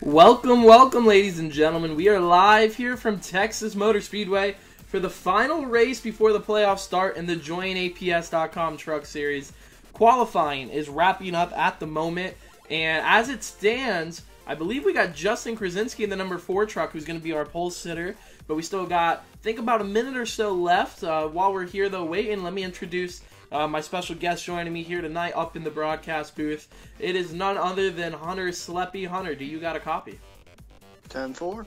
Welcome, welcome, ladies and gentlemen. We are live here from Texas Motor Speedway for the final race before the playoffs start in the JoinAPS.com Truck Series. Qualifying is wrapping up at the moment, and as it stands, I believe we got Justin Krasinski in the number 4 truck who's going to be our pole sitter, but we still got, I think, about a minute or so left. While we're here, though, waiting, let me introduce my special guest joining me here tonight up in the broadcast booth. It is none other than Hunter Sleppy. Hunter, do you got a copy? 10-4.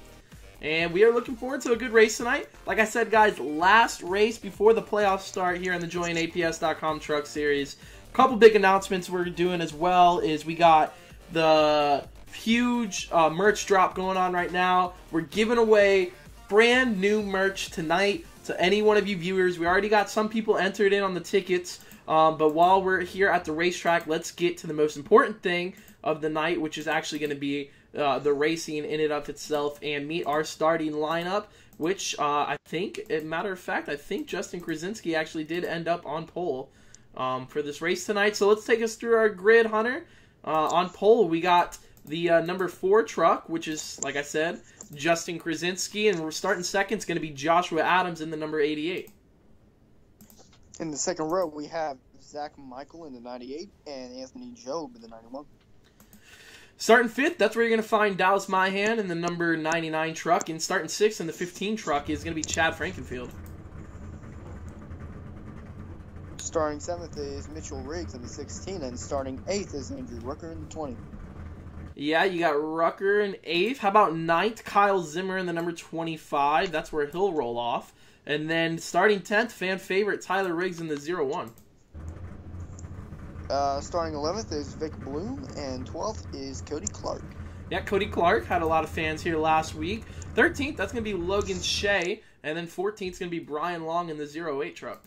And we are looking forward to a good race tonight. Like I said, guys, last race before the playoffs start here in the JoinAPS.com Truck Series. A couple big announcements we're doing as well is we got the huge merch drop going on right now. We're giving away brand new merch tonight to any one of you viewers. We already got some people entered in on the tickets, but while we're here at the racetrack, let's get to the most important thing of the night, which is actually going to be the racing in and of itself, and meet our starting lineup, which I think, matter of fact, I think Justin Krasinski actually did end up on pole for this race tonight. So let's take us through our grid, Hunter. On pole, we got the number 4 truck, which is, like I said, Justin Krasinski, and we're starting second. It's going to be Joshua Adams in the number 88. In the second row, we have Zach Michael in the 98 and Anthony Job in the 91. Starting 5th, that's where you're going to find Dallas Myhan in the number 99 truck, and starting 6th in the 15 truck is going to be Chad Frankenfield. Starting 7th is Mitchell Riggs in the 16, and starting 8th is Andrew Rucker in the 20. Yeah, you got Rucker in 8th. How about 9th, Kyle Zimmer in the number 25? That's where he'll roll off. And then starting 10th, fan favorite Tyler Riggs in the 01. Starting 11th is Vic Bloom, and 12th is Cody Clark. Yeah, Cody Clark had a lot of fans here last week. 13th, that's going to be Logan Shea. And then 14th is going to be Brian Long in the 08 truck.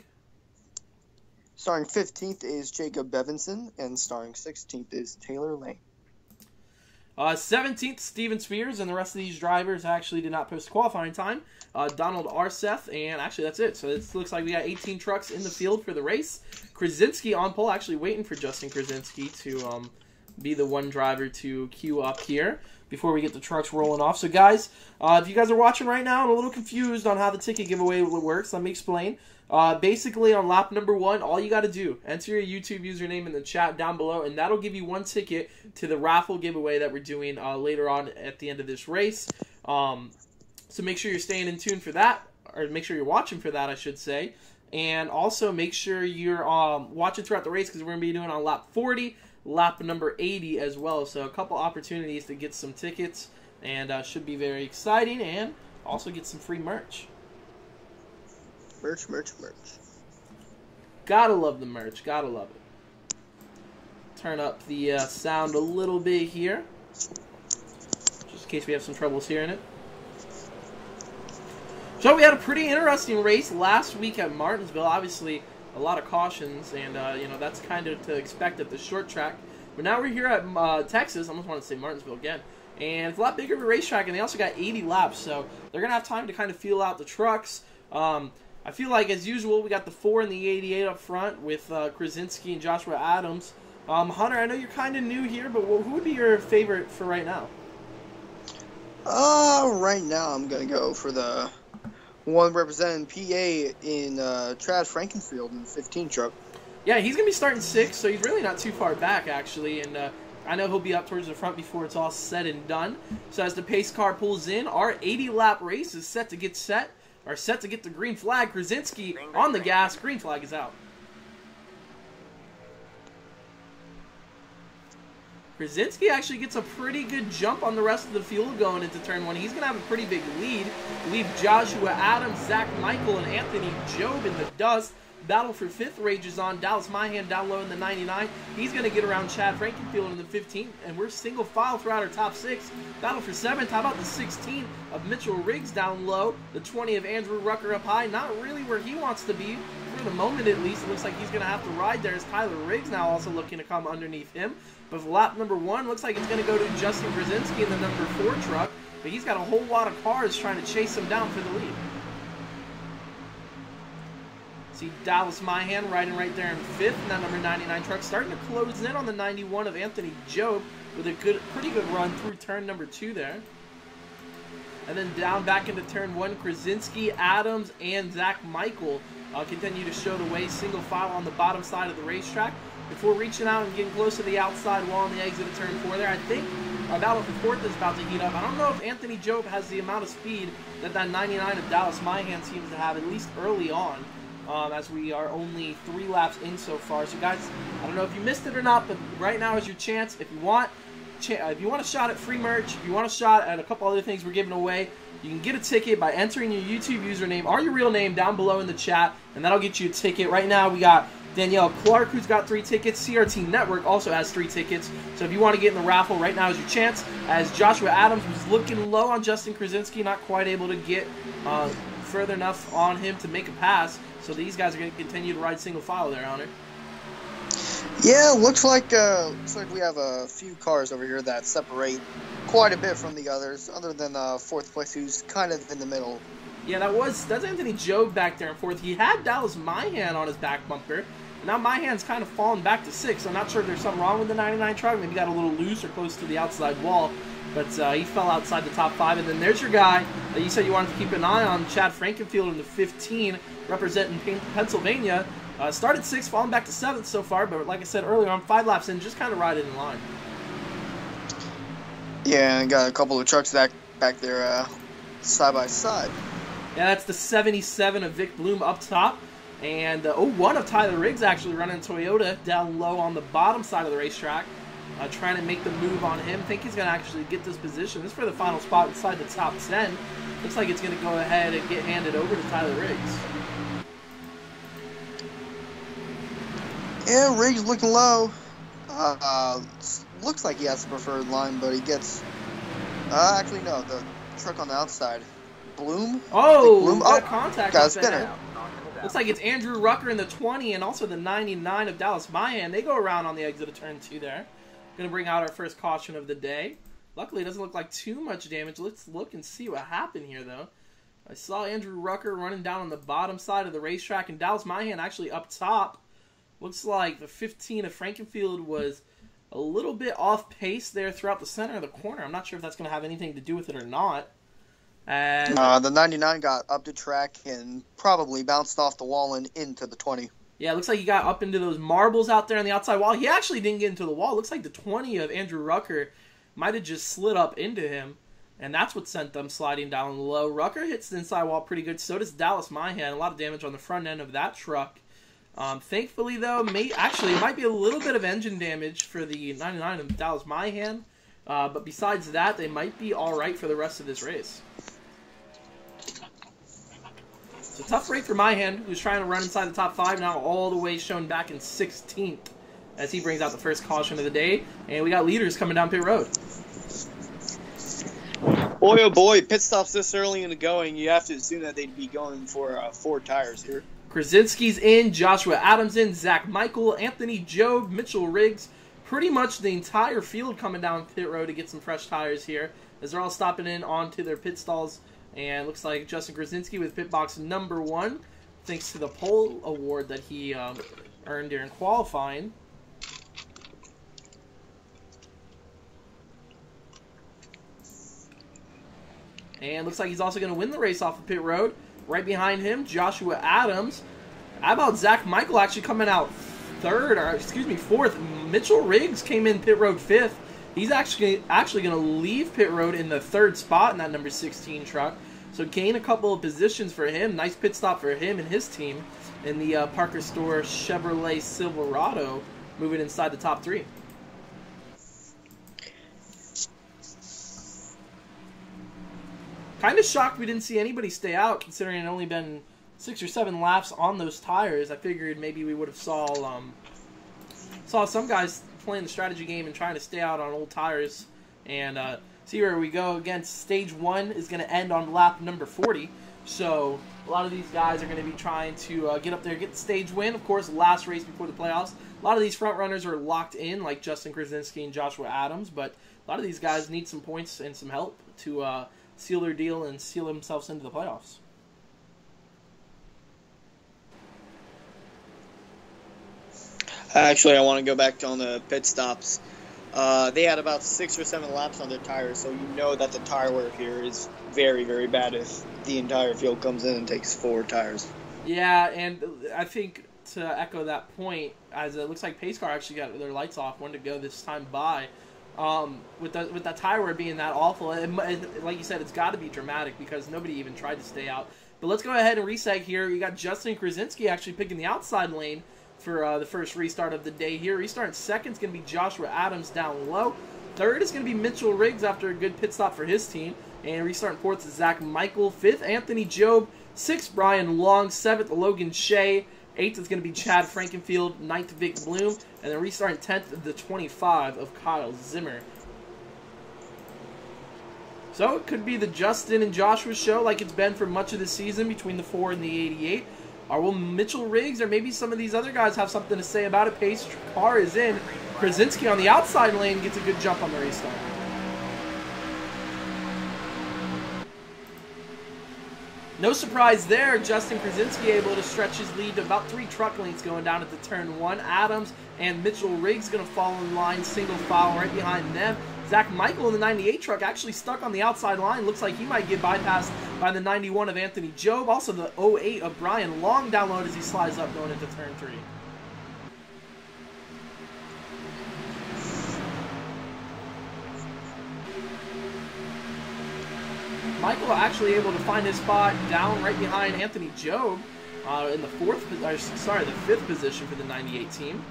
Starting 15th is Jacob Bevinson, and starting 16th is Taylor Lane. 17th, Steven Spears, and the rest of these drivers actually did not post qualifying time. Donald Arseth, and actually that's it. So it looks like we got 18 trucks in the field for the race. Krasinski on pole, actually waiting for Justin Krasinski to be the one driver to queue up here before we get the trucks rolling off. So guys, if you guys are watching right now and a little confused on how the ticket giveaway works, let me explain. Basically, on lap number 1, all you got to do, enter your YouTube username in the chat down below, and that'll give you one ticket to the raffle giveaway that we're doing later on at the end of this race. So make sure you're staying in tune for that, or make sure you're watching for that, I should say. And also make sure you're watching throughout the race, because we're going to be doing on lap 40, lap number 80 as well. So a couple opportunities to get some tickets, and should be very exciting, and also get some free merch. Merch. Gotta love the merch. Gotta love it. Turn up the sound a little bit here, just in case we have some troubles hearing it. So we had a pretty interesting race last week at Martinsville. Obviously, a lot of cautions, and that's kind of to expect at the short track. But now we're here at Texas. I almost want to say Martinsville again. And it's a lot bigger of a racetrack, and they also got 80 laps, so they're going to have time to kind of feel out the trucks. I feel like, as usual, we got the 4 and the 88 up front with Krasinski and Joshua Adams. Hunter, I know you're kind of new here, but who would be your favorite for right now? Right now I'm going to go for the one representing PA in Chad Frankenfield in the 15 truck. Yeah, he's going to be starting 6th, so he's really not too far back, actually, and I know he'll be up towards the front before it's all said and done. So as the pace car pulls in, our 80-lap race is set to get the green flag. Krasinski on the gas. Green flag is out. Krasinski actually gets a pretty good jump on the rest of the field going into turn 1. He's going to have a pretty big lead. Leave Joshua Adams, Zach Michael, and Anthony Job in the dust. Battle for 5th rages on. Dallas Myhan down low in the 99. He's going to get around Chad Frankenfield in the 15. And we're single file throughout our top 6. Battle for 7th. How about the 16 of Mitchell Riggs down low? The 20 of Andrew Rucker up high. Not really where he wants to be. For the moment, at least, it looks like he's going to have to ride there. As Tyler Riggs now also looking to come underneath him. But for lap number 1, looks like it's going to go to Justin Krasinski in the number 4 truck. But he's got a whole lot of cars trying to chase him down for the lead. See Dallas Myhan riding right there in 5th in that number 99 truck. Starting to close in on the 91 of Anthony Job. with a pretty good run through turn number 2 there. And then down back into turn 1, Krasinski, Adams, and Zach Michael continue to show the way, single file on the bottom side of the racetrack. Before reaching out and getting close to the outside wall on the exit of turn 4 there, I think our battle for 4th is about to heat up. I don't know if Anthony Job has the amount of speed that 99 of Dallas Myhan seems to have, at least early on, as we are only 3 laps in so far. So guys, I don't know if you missed it or not, but right now is your chance. If you want a shot at free merch, if you want a shot at a couple other things we're giving away, you can get a ticket by entering your YouTube username or your real name down below in the chat, and that'll get you a ticket. Right now we got Danielle Clark, who's got 3 tickets. CRT Network also has 3 tickets. So if you want to get in the raffle, right now is your chance. As Joshua Adams was looking low on Justin Krasinski, not quite able to get further enough on him to make a pass. So these guys are going to continue to ride single file there, Honor. Yeah, looks like we have a few cars over here that separate quite a bit from the others, other than 4th place, who's kind of in the middle. Yeah, that's Anthony Job back there in 4th. He had Dallas Myhan on his back bumper. Now Myhan's kind of fallen back to 6th. I'm not sure if there's something wrong with the 99 truck. Maybe got a little loose or close to the outside wall. But he fell outside the top 5. And then there's your guy that you said you wanted to keep an eye on, Chad Frankenfield in the 15, representing Pennsylvania. Started 6th, falling back to 7th so far. But like I said earlier, I'm 5 laps in, just kind of riding in line. Yeah, and got a couple of trucks back there side by side. Yeah, that's the 77 of Vic Bloom up top. And the 01 of Tyler Riggs actually running Toyota down low on the bottom side of the racetrack. Trying to make the move on him. Think he's going to actually get this position. This is for the final spot inside the top 10. Looks like it's going to go ahead and get handed over to Tyler Riggs. Yeah, Riggs looking low. Looks like he has the preferred line, but he gets... actually, no, the truck on the outside. Bloom? Oh, Bloom. got contact. Got a spinner. Looks like it's Andrew Rucker in the 20 and also the 99 of Dallas Myhan. They go around on the exit of turn 2 there. Going to bring out our first caution of the day. Luckily, it doesn't look like too much damage. Let's look and see what happened here, though. I saw Andrew Rucker running down on the bottom side of the racetrack, and Dallas Myhan actually up top. Looks like the 15 of Frankenfield was a little bit off pace there throughout the center of the corner. I'm not sure if that's going to have anything to do with it or not. And the 99 got up the track and probably bounced off the wall and into the 20. Yeah, it looks like he got up into those marbles out there on the outside wall. He actually didn't get into the wall. It looks like the 20 of Andrew Rucker might have just slid up into him, and that's what sent them sliding down low. Rucker hits the inside wall pretty good. So does Dallas Myhan. A lot of damage on the front end of that truck. Thankfully, though, it might be a little bit of engine damage for the 99 of Dallas Myhan. But besides that, they might be all right for the rest of this race. It's a tough break for Myhan, who's trying to run inside the top 5, now all the way shown back in 16th as he brings out the first caution of the day. And we got leaders coming down pit road. Boy, oh boy, pit stops this early in the going. You have to assume that they'd be going for 4 tires here. Krasinski's in, Joshua Adams in, Zach Michael, Anthony Job, Mitchell Riggs. Pretty much the entire field coming down pit road to get some fresh tires here as they're all stopping in onto their pit stalls. And looks like Justin Krasinski with pit box number 1, thanks to the pole award that he earned during qualifying. And looks like he's also going to win the race off of pit road. Right behind him, Joshua Adams. How about Zach Michael actually coming out 4th? Mitchell Riggs came in pit road 5th. He's actually going to leave pit road in the 3rd spot in that number 16 truck. So gain a couple of positions for him. Nice pit stop for him and his team in the Parker Store Chevrolet Silverado, moving inside the top 3. Kind of shocked we didn't see anybody stay out, considering it only been 6 or 7 laps on those tires. I figured maybe we would have saw some guys playing the strategy game and trying to stay out on old tires. And see where we go. Again, stage 1 is going to end on lap number 40. So a lot of these guys are going to be trying to get up there, get the stage win. Of course, last race before the playoffs. A lot of these front runners are locked in, like Justin Krasinski and Joshua Adams. But a lot of these guys need some points and some help to seal their deal and seal themselves into the playoffs. Actually, I want to go back on the pit stops. They had about 6 or 7 laps on their tires, so you know that the tire wear here is very, very bad if the entire field comes in and takes 4 tires. Yeah, and I think to echo that point, as it looks like Pace Car actually got their lights off, one to go this time by. With that tire wear being that awful, like you said, it's got to be dramatic because nobody even tried to stay out. But let's go ahead and reseg here. You got Justin Krasinski actually picking the outside lane for the first restart of the day here. Restarting second is going to be Joshua Adams down low. Third is going to be Mitchell Riggs after a good pit stop for his team. And restarting fourth is Zach Michael. Fifth, Anthony Job. Sixth, Brian Long. Seventh, Logan Shea. Eighth is going to be Chad Frankenfield. Ninth, Vic Bloom. And then restarting 10th, the 25 of Kyle Zimmer. So it could be the Justin and Joshua show like it's been for much of the season between the 4 and the 88. Or will Mitchell Riggs or maybe some of these other guys have something to say about it? Pace car is in. Krasinski on the outside lane gets a good jump on the restart. No surprise there, Justin Krasinski able to stretch his lead to about 3 truck lengths going down at the turn 1. Adams and Mitchell Riggs going to fall in line, single file right behind them. Zach Michael in the 98 truck actually stuck on the outside line. Looks like he might get bypassed by the 91 of Anthony Job. Also the 08 of Brian Long down low as he slides up going into turn 3. Michael actually able to find his spot down right behind Anthony Job in the fifth position for the 98 team.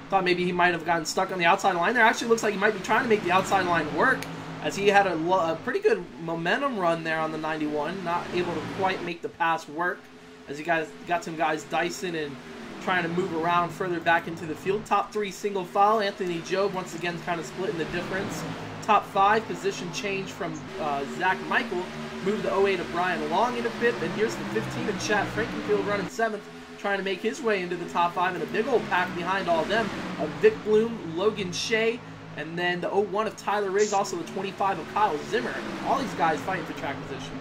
Thought maybe he might have gotten stuck on the outside line there. Actually looks like he might be trying to make the outside line work as he had a pretty good momentum run there on the 91. Not able to quite make the pass work as he got some guys dicing and trying to move around further back into the field. Top 3 single file. Anthony Job once again kind of splitting the difference. Top 5 position change from Zach Michael. Moved the 08 of Brian Long into fifth. And here's the 15 of Chad Frankenfield running 7th. Trying to make his way into the top 5 and a big old pack behind all of them of Vic Bloom, Logan Shea, and then the 01 of Tyler Riggs, also the 25 of Kyle Zimmer. All these guys fighting for track position.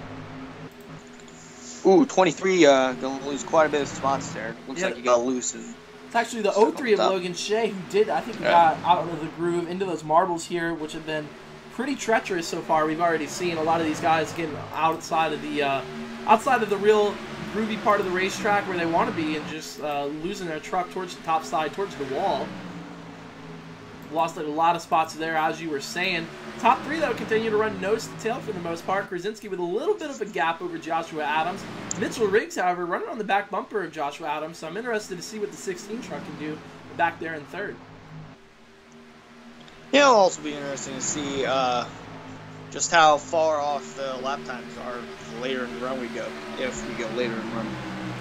Ooh, 23 going to lose quite a bit of spots there. Looks like he got loose. It's actually the 03 of Logan Shea who did, I think, got out of the groove into those marbles here, which have been pretty treacherous so far. We've already seen a lot of these guys getting outside of the real groovy part of the racetrack where they want to be and just losing their truck towards the top side, towards the wall. Lost a lot of spots there, as you were saying. Top 3, though, continue to run nose to tail for the most part. Krasinski with a little bit of a gap over Joshua Adams. Mitchell Riggs, however, running on the back bumper of Joshua Adams, so I'm interested to see what the 16 truck can do back there in 3rd. Yeah, it'll also be interesting to see just how far off the lap times are later in the run we go, if we go later in the run.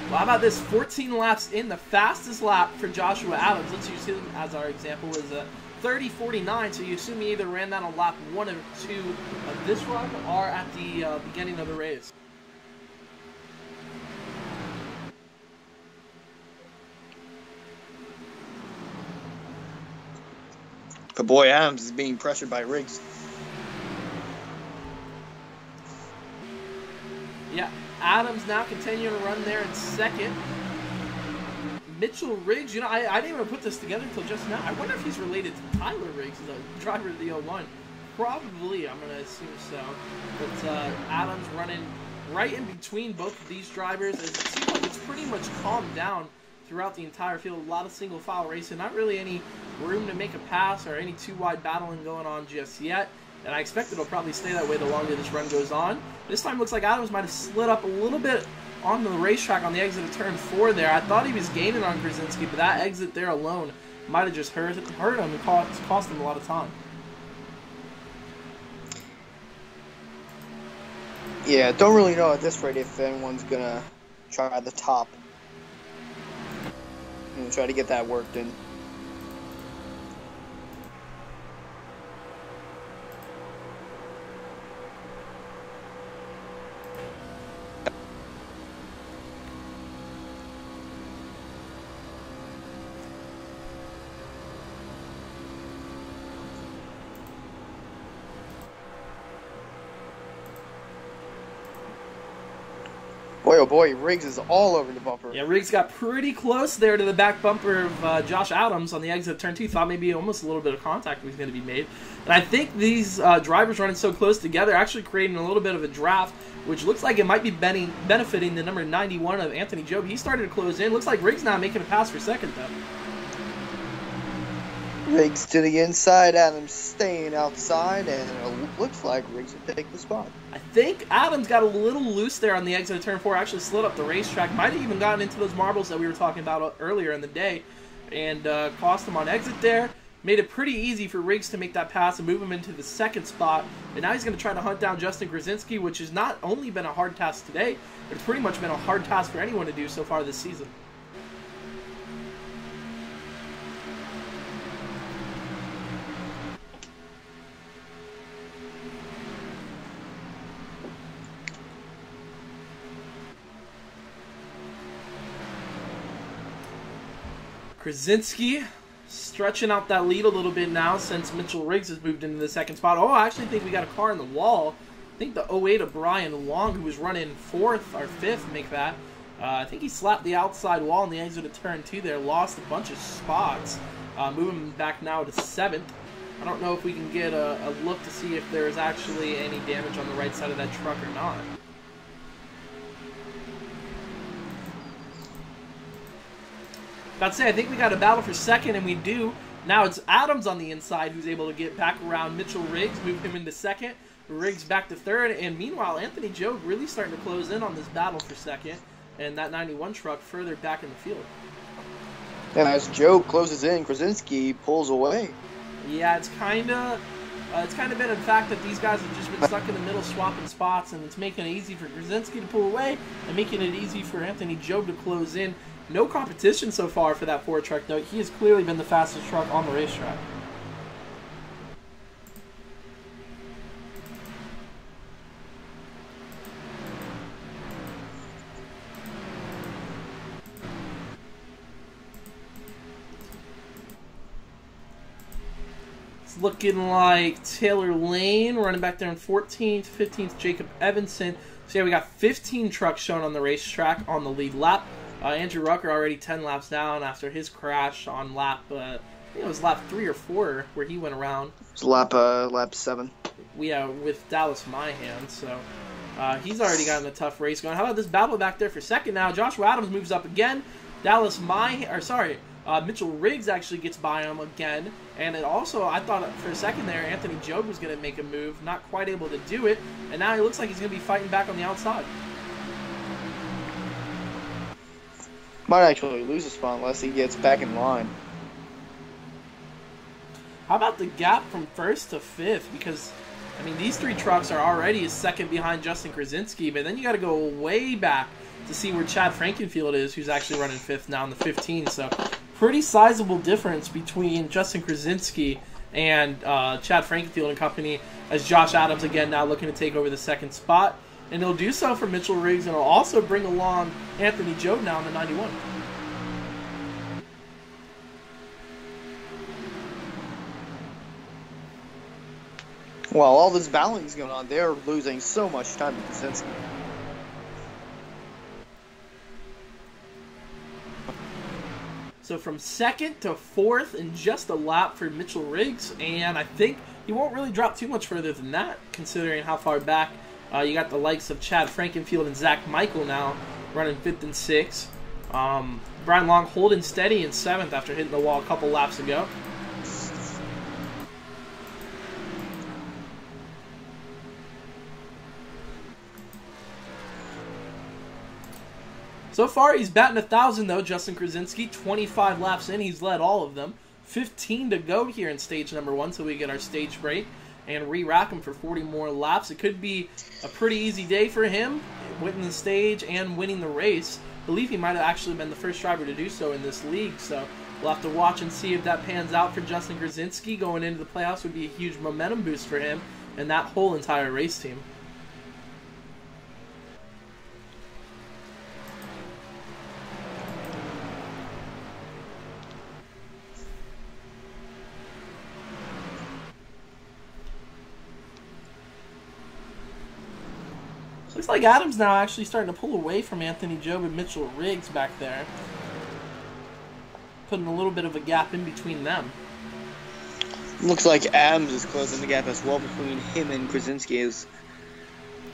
Well, how about this? 14 laps in. The fastest lap for Joshua Adams, let's use him as our example, was 30:49. So you assume he either ran that on lap 1 or 2 of this run or at the beginning of the race. But boy, Adams is being pressured by Riggs. Yeah, Adams now continuing to run there in 2nd. Mitchell Riggs, I didn't even put this together until just now. I wonder if he's related to Tyler Riggs, the driver of the 01. Probably, I'm going to assume so. But Adams running right in between both of these drivers. It seems like it's pretty much calmed down throughout the entire field. A lot of single file racing. Not really any room to make a pass or any too wide battling going on just yet. And I expect it'll probably stay that way the longer this run goes on. This time looks like Adams might have slid up a little bit on the racetrack on the exit of turn 4 there. I thought he was gaining on Krasinski, but that exit there alone might have just hurt him and cost him a lot of time. Yeah, don't really know at this rate if anyone's going to try the top. And try to get that worked in. Boy, oh boy, Riggs is all over the bumper. Yeah, Riggs got pretty close there to the back bumper of Josh Adams on the exit of turn 2. Thought maybe almost a little bit of contact was going to be made. And I think these drivers running so close together actually creating a little bit of a draft, which looks like it might be benefiting the number 91 of Anthony Job. He started to close in. Looks like Riggs now making a pass for second, though. Riggs to the inside, Adams staying outside, and it looks like Riggs will take the spot. I think Adams got a little loose there on the exit of turn 4, actually slid up the racetrack, might have even gotten into those marbles that we were talking about earlier in the day, and cost him on exit there. Made it pretty easy for Riggs to make that pass and move him into the second spot, and now he's going to try to hunt down Justin Grzinski, which has not only been a hard task today, but it's pretty much been a hard task for anyone to do so far this season. Grzinski stretching out that lead a little bit now since Mitchell Riggs has moved into the second spot. Oh, I actually think we got a car in the wall. I think the 08 of Brian Long, who was running 4th or 5th, make that. I think he slapped the outside wall on the exit of turn 2 there, lost a bunch of spots, moving back now to 7th. I don't know if we can get a look to see if there's actually any damage on the right side of that truck or not. About to say, I think we got a battle for second, and we do. Now it's Adams on the inside who's able to get back around Mitchell Riggs, move him into second. Riggs back to third, and meanwhile, Anthony Job really starting to close in on this battle for second, and that 91 truck further back in the field. And as Job closes in, Grzinski pulls away. Yeah, it's kind of been a fact that these guys have just been stuck in the middle swapping spots, and it's making it easy for Grzinski to pull away and making it easy for Anthony Job to close in. No competition so far for that Ford truck, though. He has clearly been the fastest truck on the racetrack. It's looking like Taylor Lane running back there in 14th, 15th, Jacob Evanson. So yeah, we got 15 trucks shown on the racetrack on the lead lap. Andrew Rucker already 10 laps down after his crash on lap, I think it was lap 3 or 4 where he went around. It was lap 7. Yeah, with Dallas Myhan, so he's already gotten a tough race going. How about this battle back there for second now? Joshua Adams moves up again. Mitchell Riggs actually gets by him again. And it also, I thought for a second there, Anthony Job was going to make a move, not quite able to do it. And now he looks like he's going to be fighting back on the outside. Might actually lose a spot unless he gets back in line. How about the gap from 1st to 5th? Because, I mean, these 3 trucks are already a second behind Justin Grzinski, but then you got to go way back to see where Chad Frankenfield is, who's actually running 5th now in the 15. So, pretty sizable difference between Justin Grzinski and Chad Frankenfield and company, as Josh Adams again now looking to take over the second spot. And he'll do so for Mitchell Riggs, and he'll also bring along Anthony Job now in the 91. While all this battling is going on, they're losing so much time to Grzinski. So from 2nd to 4th in just a lap for Mitchell Riggs, and I think he won't really drop too much further than that, considering how far back you got the likes of Chad Frankenfield and Zach Michael now running 5th and 6th. Brian Long holding steady in 7th after hitting the wall a couple laps ago. So far, he's batting 1,000 though, Justin Grzinski. 25 laps in, he's led all of them. 15 to go here in stage number 1, so we get our stage break and re-rack him for 40 more laps. It could be a pretty easy day for him, winning the stage and winning the race. I believe he might have actually been the first driver to do so in this league, so we'll have to watch and see if that pans out for Justin Grzinski. Going into the playoffs would be a huge momentum boost for him and that whole entire race team. Looks like Adams now actually starting to pull away from Anthony Job and Mitchell Riggs back there. Putting a little bit of a gap in between them. Looks like Adams is closing the gap as well between him and Krasinski.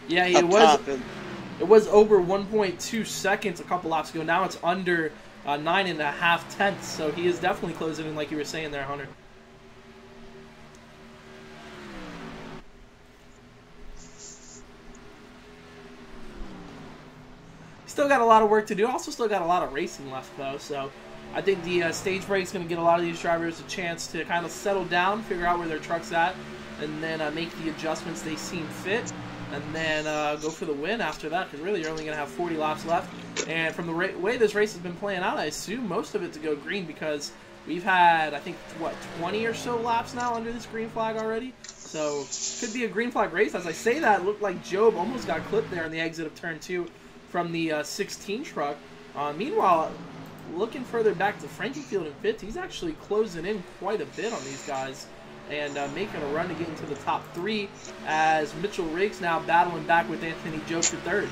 Yeah, it was over 1.2 seconds a couple laps ago. Now it's under 9.5 tenths. So he is definitely closing in, like you were saying there, Hunter. Still got a lot of work to do. Also still got a lot of racing left, though. So I think the stage break is going to get a lot of these drivers a chance to kind of settle down, figure out where their truck's at, and then make the adjustments they seem fit, and then go for the win after that, because really you're only going to have 40 laps left. And from the way this race has been playing out, I assume most of it to go green, because we've had, I think, 20 or so laps now under this green flag already. So could be a green flag race. As I say that, it looked like Job almost got clipped there in the exit of turn 2 from the 16 truck. Meanwhile, looking further back to Frankie Field in fifth, he's actually closing in quite a bit on these guys and making a run to get into the top 3, as Mitchell Riggs now battling back with Anthony Job for third.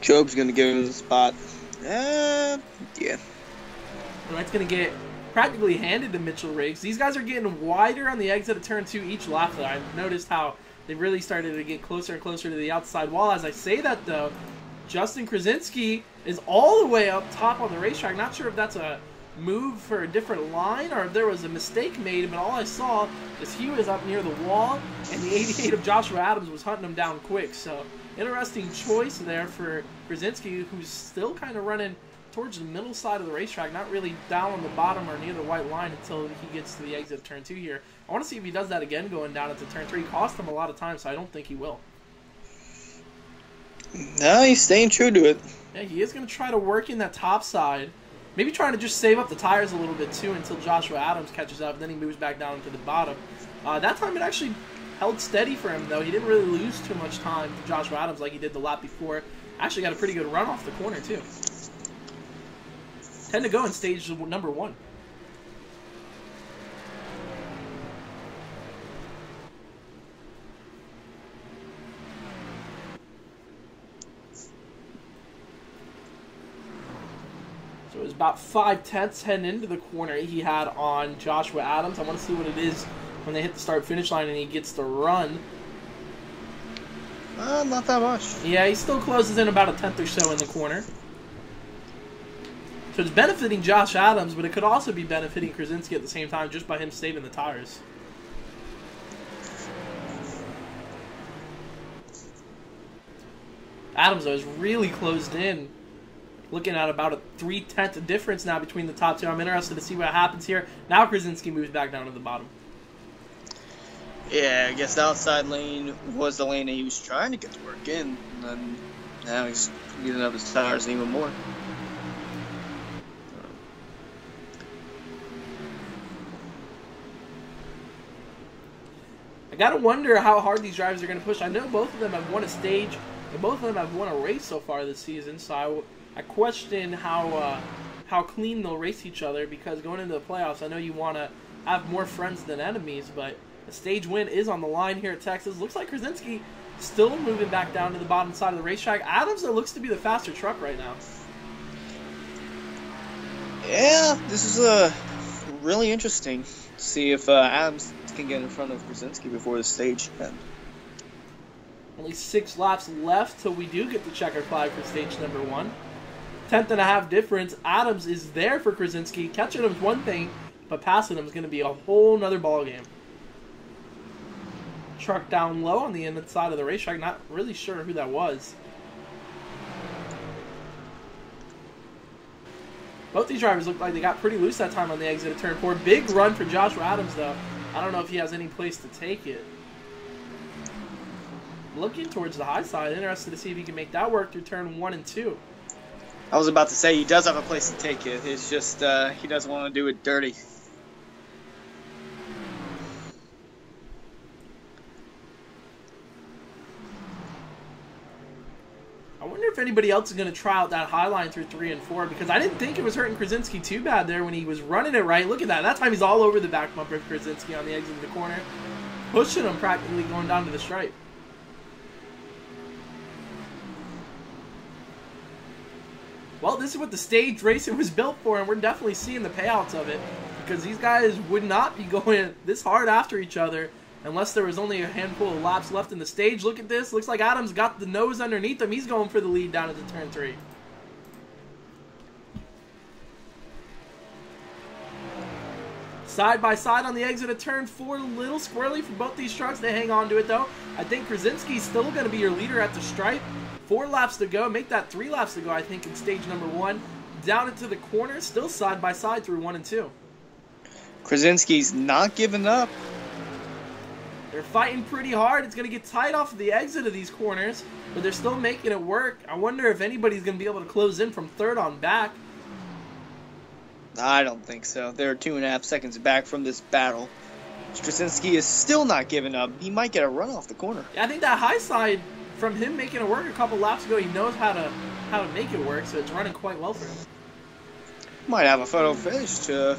Job's going to give him the spot. Yeah. And that's going to get practically handed to Mitchell Riggs. These guys are getting wider on the exit of turn 2 each lap, though. I've noticed how they really started to get closer and closer to the outside wall. As I say that, though, Justin Krasinski is all the way up top on the racetrack. Not sure if that's a move for a different line or if there was a mistake made, but all I saw is he was up near the wall, and the 88 of Joshua Adams was hunting him down quick. So, interesting choice there for Krasinski, who's still kind of running towards the middle side of the racetrack, not really down on the bottom or near the white line until he gets to the exit of turn 2 here. I want to see if he does that again going down into turn 3. Cost him a lot of time, so I don't think he will. No, he's staying true to it. Yeah, he is going to try to work in that top side. Maybe trying to just save up the tires a little bit too until Joshua Adams catches up, and then he moves back down into the bottom. That time it actually held steady for him, though. He didn't really lose too much time to Joshua Adams like he did the lap before. Actually got a pretty good run off the corner, too. 10 to go in stage number 1. So it was about 5 tenths heading into the corner he had on Joshua Adams. I want to see what it is when they hit the start-finish line and he gets the run. Not that much. Yeah, he still closes in about a tenth or so in the corner. So it's benefiting Josh Adams, but it could also be benefiting Krasinski at the same time just by him saving the tires. Adams, though, is really closed in. Looking at about a 3/10 difference now between the top 2. I'm interested to see what happens here. Now Krasinski moves back down to the bottom. Yeah, I guess the outside lane was the lane that he was trying to get to work in. And then now he's using up his tires even more. I gotta wonder how hard these drivers are going to push. I know both of them have won a stage, and both of them have won a race so far this season, so I question how clean they'll race each other, because going into the playoffs, I know you want to have more friends than enemies, but a stage win is on the line here at Texas. Looks like Krasinski still moving back down to the bottom side of the racetrack. Adams, that looks to be the faster truck right now. Yeah, this is really interesting to see if Adams can get in front of Krasinski before the stage ends. Only 6 laps left till we do get the checkered flag for stage number 1. 10.5 difference. Adams is there for Krasinski. Catching him is one thing, but passing him is going to be a whole nother ballgame. Truck down low on the inside of the racetrack. Not really sure who that was. Both these drivers look like they got pretty loose that time on the exit of turn 4. Big run for Joshua Adams, though. I don't know if he has any place to take it. Looking towards the high side. Interested to see if he can make that work through turn 1 and 2. I was about to say he does have a place to take it. It's just he doesn't want to do it dirty. I wonder if anybody else is going to try out that high line through 3 and 4, because I didn't think it was hurting Krasinski too bad there when he was running it right. Look at that. That time he's all over the back bumper of Krasinski on the exit of the corner, pushing him practically going down to the stripe. Well, this is what the stage racing was built for, and we're definitely seeing the payouts of it, because these guys would not be going this hard after each other unless there was only a handful of laps left in the stage. Look at this. Looks like Adams got the nose underneath him. He's going for the lead down into turn 3. Side by side on the exit of turn 4. A little squirrely for both these trucks. They hang on to it, though. I think Krasinski's still going to be your leader at the stripe. 4 laps to go. Make that 3 laps to go, I think, in stage number 1. Down into the corner. Still side by side through 1 and 2. Krasinski's not giving up. They're fighting pretty hard. It's going to get tight off of the exit of these corners, but they're still making it work. I wonder if anybody's going to be able to close in from 3rd on back. I don't think so. They're 2.5 seconds back from this battle. Krasinski is still not giving up. He might get a run off the corner. Yeah, I think that high side from him making it work a couple laps ago, he knows how to make it work, so it's running quite well for him. Might have a photo finish to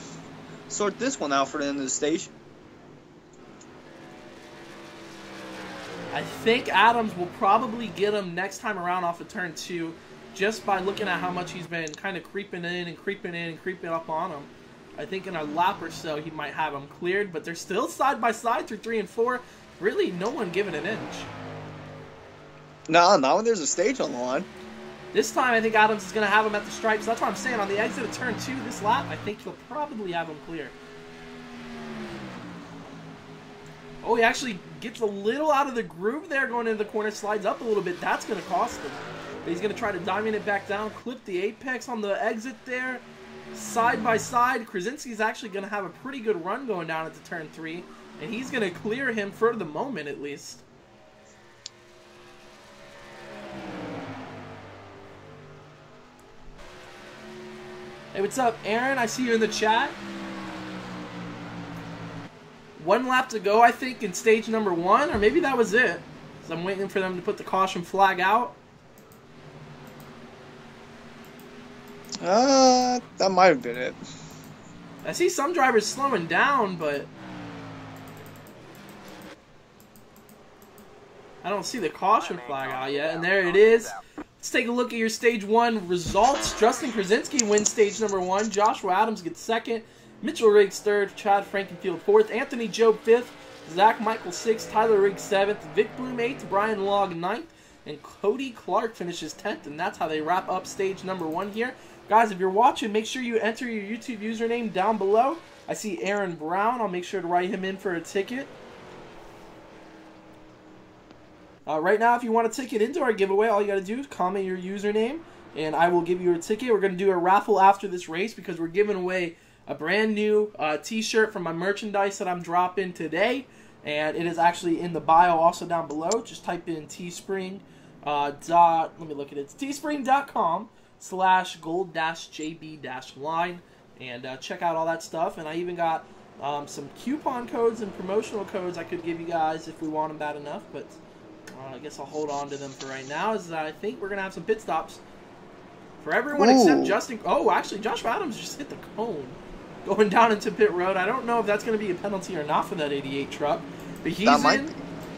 sort this one out for the end of the stage. I think Adams will probably get him next time around off of turn 2, just by looking at how much he's been kind of creeping in and creeping up on him. I think in a lap or so he might have him cleared, but they're still side by side through 3 and 4. Really, no one giving an inch. No, not when there's a stage on the line. This time I think Adams is going to have him at the stripes. That's what I'm saying. On the exit of turn 2 this lap, I think he'll probably have him clear. Oh, he actually gets a little out of the groove there going into the corner, slides up a little bit. That's going to cost him. But he's going to try to diamond it back down, clip the apex on the exit there. Side by side, Krasinski's actually going to have a pretty good run going down into turn 3, and he's going to clear him for the moment at least. Hey, what's up, Aaron? I see you in the chat. 1 lap to go, I think, in stage number 1, or maybe that was it. So I'm waiting for them to put the caution flag out. That might have been it. I see some drivers slowing down, but I don't see the caution flag out yet. And there it is. Let's take a look at your stage 1 results. Justin Krasinski wins stage number 1. Joshua Adams gets 2nd. Mitchell Riggs 3rd, Chad Frankenfield 4th, Anthony Job 5th, Zach Michael 6th, Tyler Riggs 7th, Vic Bloom 8th, Brian Log 9th, and Cody Clark finishes 10th, and that's how they wrap up stage number 1 here. Guys, if you're watching, make sure you enter your YouTube username down below. I see Aaron Brown. I'll make sure to write him in for a ticket. Right now, if you want a ticket into our giveaway, all you got to do is comment your username, and I will give you a ticket. We're going to do a raffle after this race because we're giving away a brand new t-shirt from my merchandise that I'm dropping today, and it is actually in the bio also down below. Just type in Teespring let me look at it. It's teespring.com/gold-jb-line, and check out all that stuff. And I even got some coupon codes and promotional codes I could give you guys if we want them bad enough, but I guess I'll hold on to them for right now, as I think we're going to have some pit stops for everyone except Justin. Oh, actually, Josh Adams just hit the cone going down into pit road. I don't know if that's going to be a penalty or not for that 88 truck, but he's in.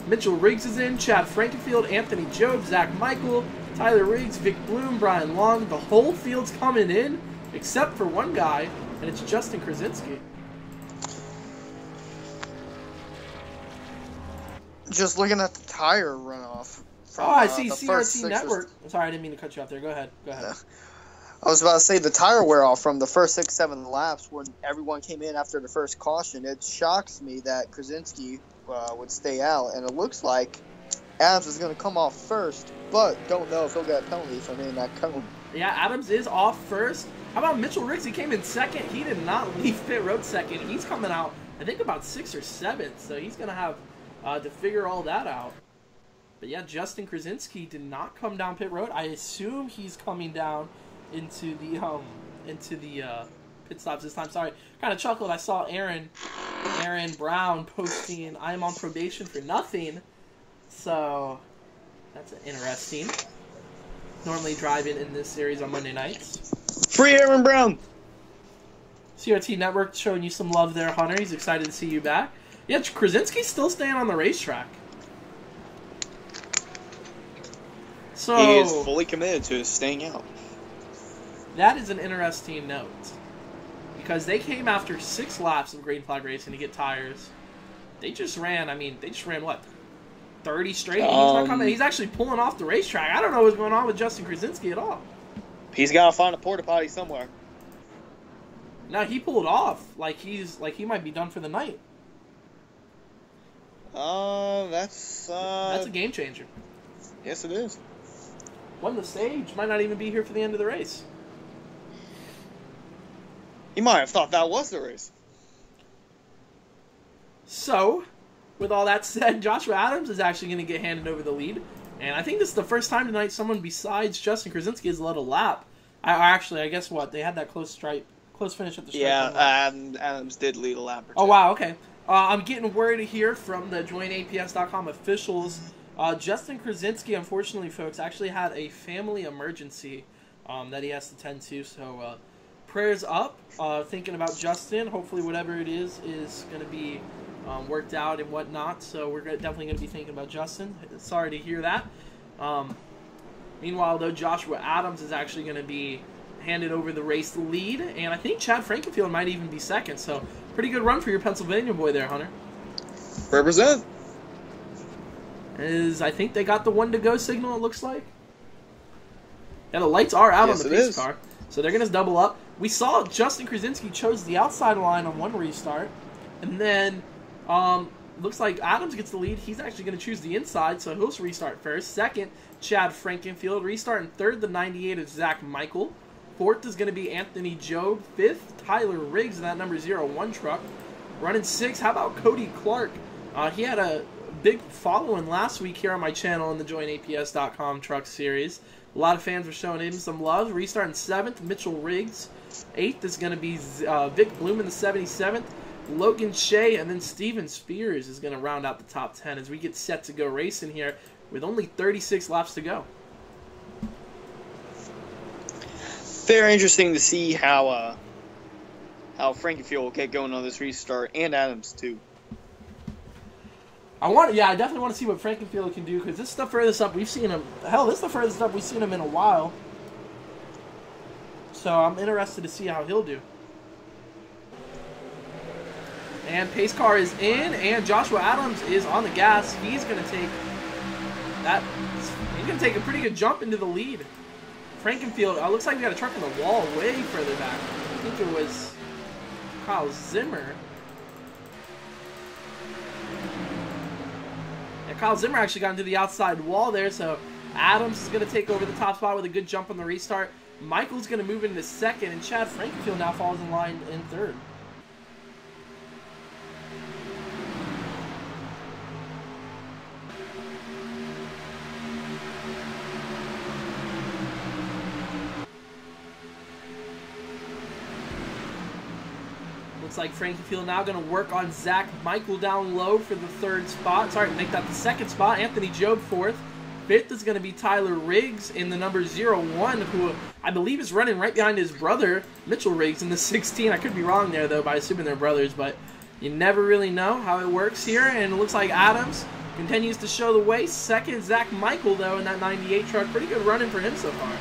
Mitchell Riggs is in, Chad Frankenfield, Anthony Job, Zach Michael, Tyler Riggs, Vic Bloom, Brian Long. The whole field's coming in except for one guy, and it's Justin Krasinski. Just looking at the tire runoff. From, I see CRT Network. Sorry, I didn't mean to cut you off there. Go ahead. I was about to say the tire wear off from the first 6-7 laps when everyone came in after the first caution. It shocks me that Krasinski would stay out, and it looks like Adams is going to come off first, but don't know if he'll get a penalty for hitting that cone. Yeah, Adams is off first. How about Mitchell Riggs? He came in second. He did not leave pit road second. He's coming out, I think, about 6th or 7th, so he's going to have to figure all that out. But yeah, Justin Krasinski did not come down pit road. I assume he's coming down into the pit stops this time. Sorry, kind of chuckled. I saw Aaron Brown posting, "I'm on probation for nothing." So that's interesting. normally drive in this series on Monday nights. Free Aaron Brown. CRT Network showing you some love there, Hunter. He's excited to see you back. Yeah, Krasinski's still staying on the racetrack. So He is fully committed to staying out. that is an interesting note. Because they came after 6 laps of Green Flag Racing to get tires. They just ran, what, 30 straight? He's not coming. He's actually pulling off the racetrack. I don't know what's going on with Justin Krasinski at all. He's got to find a porta potty somewhere. No, he pulled off. He might be done for the night. That's a game changer. Yes, it is. Won the stage. Might not even be here for the end of the race. You might have thought that was the race. So, with all that said, Joshua Adams is actually going to get handed over the lead. And I think this is the first time tonight someone besides Justin Krasinski has led a lap. I guess what? They had that close finish at the stripe. Yeah, Adams did lead a lap or two. Oh, wow, okay. I'm getting word here from the JoinAPS.com officials. Justin Krasinski, unfortunately, folks, actually had a family emergency that he has to tend to. So, prayers up. Thinking about Justin. Hopefully, whatever it is going to be worked out and whatnot. So, we're definitely going to be thinking about Justin. Sorry to hear that. Meanwhile, though, Joshua Adams is actually going to be handed over the race lead, and I think Chad Frankenfield might even be second. So, pretty good run for your Pennsylvania boy there, Hunter. Represent. I think they got the 1-to-go signal, it looks like. Yeah, the lights are out on the pace car, so they're going to double up. We saw Justin Krasinski chose the outside line on one restart, and then looks like Adams gets the lead. He's actually going to choose the inside, so he'll restart first. Second, Chad Frankenfield. Restart in third, the 98 of Zach Michael. Fourth is going to be Anthony Job. Fifth, Tyler Riggs in that number 01 truck. Running sixth, how about Cody Clark? He had a big following last week here on my channel in the JoinAPS.com Truck Series. A lot of fans were showing him some love. Restarting seventh, Mitchell Riggs. Eighth is going to be Vic Bloom in the 77th. Logan Shea, and then Steven Spears is going to round out the top 10 as we get set to go racing here with only 36 laps to go. Very interesting to see how Frankenfield will get going on this restart, and Adams too. I definitely want to see what Frankenfield can do, because this is the furthest up we've seen him. Hell, this is the furthest up we've seen him in a while. So I'm interested to see how he'll do. And pace car is in, and Joshua Adams is on the gas. He's going to take that. He's going to take a pretty good jump into the lead. Frankenfield, looks like we got a truck on the wall way further back. I think it was Kyle Zimmer. Yeah, Kyle Zimmer actually got into the outside wall there, so Adams is going to take over the top spot with a good jump on the restart. Michael's going to move into second, and Chad Frankenfield now falls in line in third. Looks like Frankenfield now going to work on Zach Michael down low for the third spot. Sorry, make that the second spot. Anthony Job fourth. Fifth is going to be Tyler Riggs in the number 01, who I believe is running right behind his brother, Mitchell Riggs, in the 16. I could be wrong there, though, by assuming they're brothers, but you never really know how it works here. And it looks like Adams continues to show the way. Second, Zach Michael, though, in that 98 truck. Pretty good running for him so far.